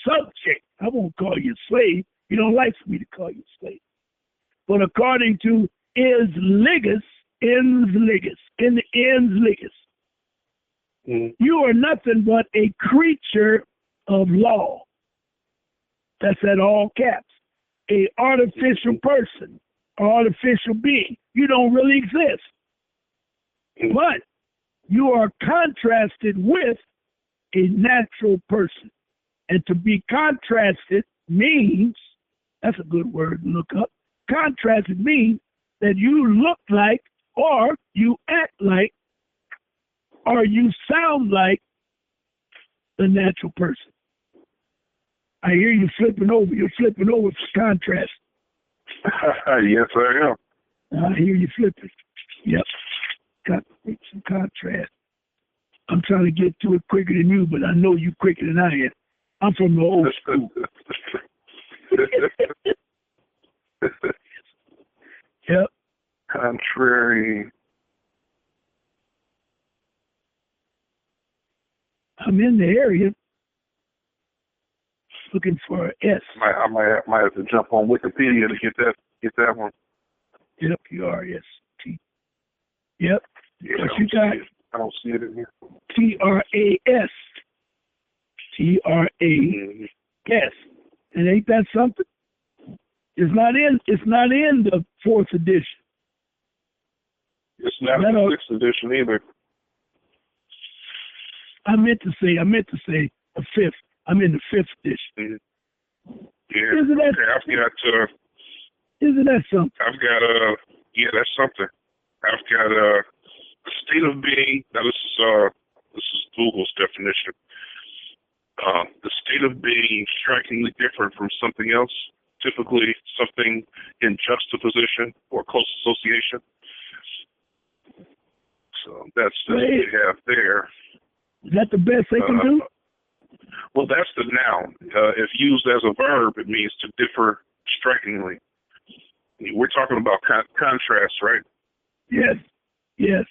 subject. I won't call you a slave. You don't like for me to call you a slave. But according to ins ligas, you are nothing but a creature of law. That's at all caps. A artificial person, artificial being. You don't really exist. But you are contrasted with a natural person. And to be contrasted means, that's a good word to look up, contrasted means that you look like, or you act like, or you sound like the natural person. I hear you flipping over. You're flipping over for contrast. Yes, I am. I hear you flipping. Yep. Got some contrast. I'm trying to get to it quicker than you, but I know you quicker than I am. I'm from the old school. Yep. Contrary. I'm in the area looking for an S. I might have to jump on Wikipedia to get that one. Yep, URST. Yep. Yeah, What you got? I don't see it in here. TRAS. TRAS. And ain't that something? It's not in the 4th edition. It's not the 6th edition either. I meant to say the 5th. I'm in the 5th edition. Yeah. Isn't that, okay, I've got isn't that something? I've got yeah, that's something. I've got the state of being. Now this is Google's definition. The state of being strikingly different from something else, typically something in juxtaposition or close association. So that's what we have there. Is that the best they can do? Well, that's the noun. If used as a verb, it means to differ strikingly. We're talking about contrast, right? Yes. Yes.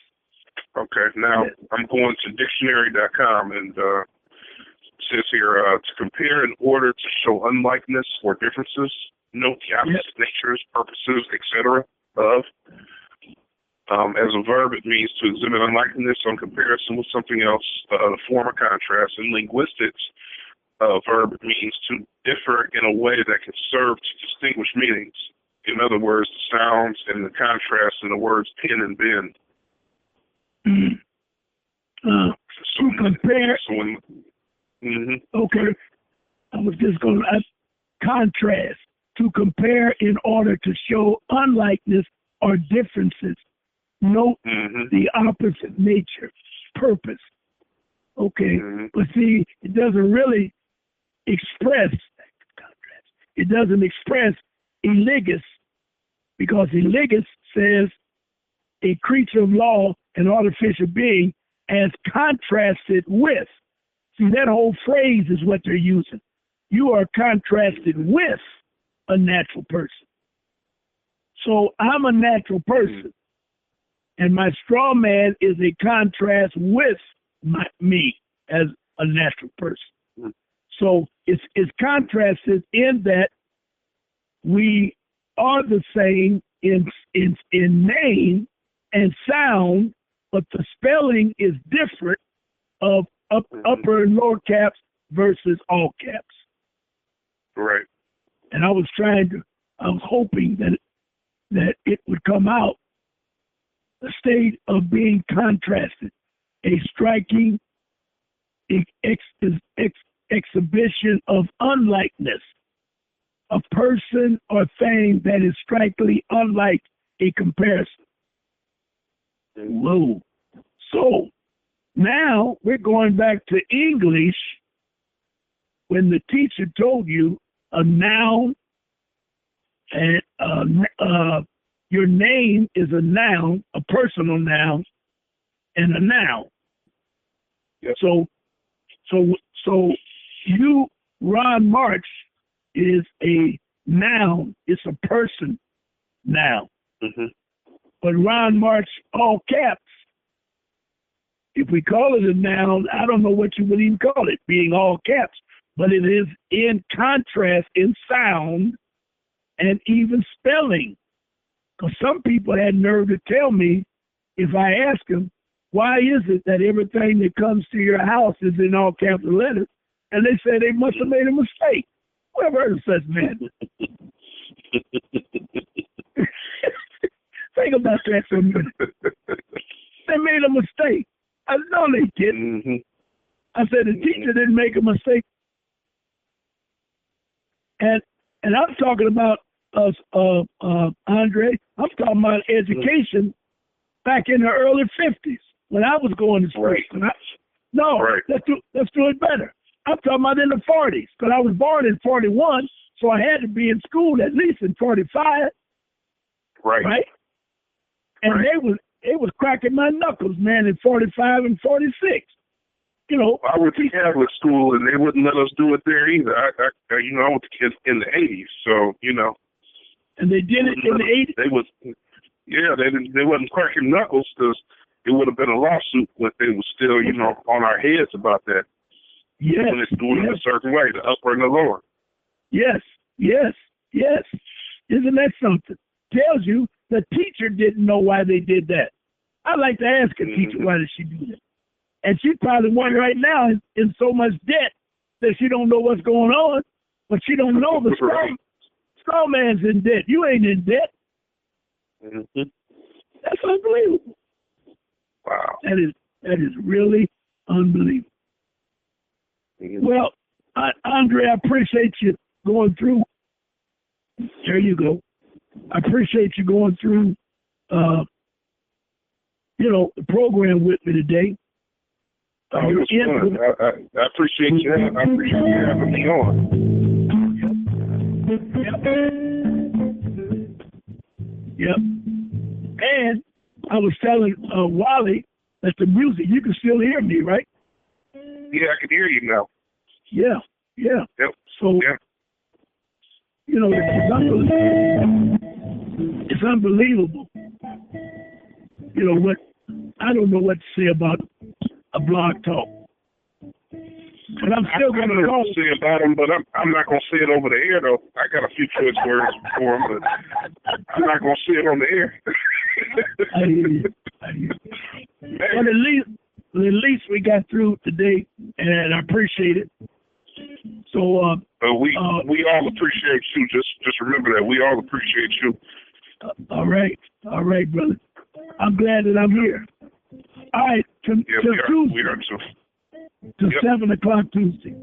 Okay. Now, yes. I'm going to dictionary.com, and it says here, to compare in order to show unlikeness or differences, note the opposite natures, purposes, etc. of. As a verb, it means to exhibit unlikeness on comparison with something else, the form of contrast. In linguistics, verb means to differ in a way that can serve to distinguish meanings. In other words, the sounds and the contrast in the words pin and bend. To compare. Okay. I was just going to contrast. To compare in order to show unlikeness or differences. Note the opposite nature, purpose. Okay. But see, it doesn't really express contrast. It doesn't express illegus, because illegus says a creature of law, an artificial being, as contrasted with. See, that whole phrase is what they're using. You are contrasted with a natural person. So I'm a natural person, and my straw man is a contrast with me as a natural person. So it's contrasted in that we are the same in name and sound, but the spelling is different of upper and lower caps versus all caps. Right. And I was hoping that it would come out a state of being contrasted, a striking exhibition of unlikeness, a person or thing that is strikingly unlike a comparison. Whoa. So now we're going back to English when the teacher told you a noun and your name is a noun, a personal noun, and a noun. Yep. So you, Ron March, is a noun. It's a person noun. Mm-hmm. But Ron March, all caps, if we call it a noun, I don't know what you would even call it, being all caps, but it is in contrast in sound and even spelling. Because some people had nerve to tell me, if I ask them, why is it that everything that comes to your house is in all capital letters? And they say they must have made a mistake. Who ever heard of such man? Think about that for a minute. They made a mistake. I know they didn't. Mm-hmm. I said the teacher didn't make a mistake. And I'm talking about us, Andre. I'm talking about education back in the early 50s when I was going to school. Right. Right. Let's do it better. I'm talking about in the 40s because I was born in 41, so I had to be in school at least in 45. Right. Right. And they was cracking my knuckles, man, in 45 and 46. You know, I went to Catholic school and they wouldn't let us do it there either. I went to kids in the 80s, so And they did it in the 80s. They wasn't cracking knuckles because it would have been a lawsuit, but they was still on our heads about that. Yes. When it's doing it a certain way, the upper and the lower. Yes. Isn't that something? Tells you the teacher didn't know why they did that. I'd like to ask a teacher why did she do that. And she's probably one right now in so much debt that she don't know what's going on, but she don't know the straw man's in debt. You ain't in debt. Mm-hmm. That's unbelievable. Wow. That is really unbelievable. Mm-hmm. Well, Andre, I appreciate you going through. There you go. I appreciate you going through, the program with me today. It was fun. I appreciate you. I appreciate you having me on. Yep. And I was telling Wally that the music, you can still hear me, right? Yeah, I can hear you now. Yeah. Yep. So, it's unbelievable. I don't know what to say about a blog talk. But I'm still going to call. Say about him, but I'm not going to say it over the air, though. I got a few choice words for him, but I'm not going to say it on the air. I hear you. But at least we got through today, and I appreciate it. So we all appreciate you. Just remember that we all appreciate you. All right, brother. I'm glad that I'm here. All right, to Tuesday. We are too. To 7 o'clock Tuesday.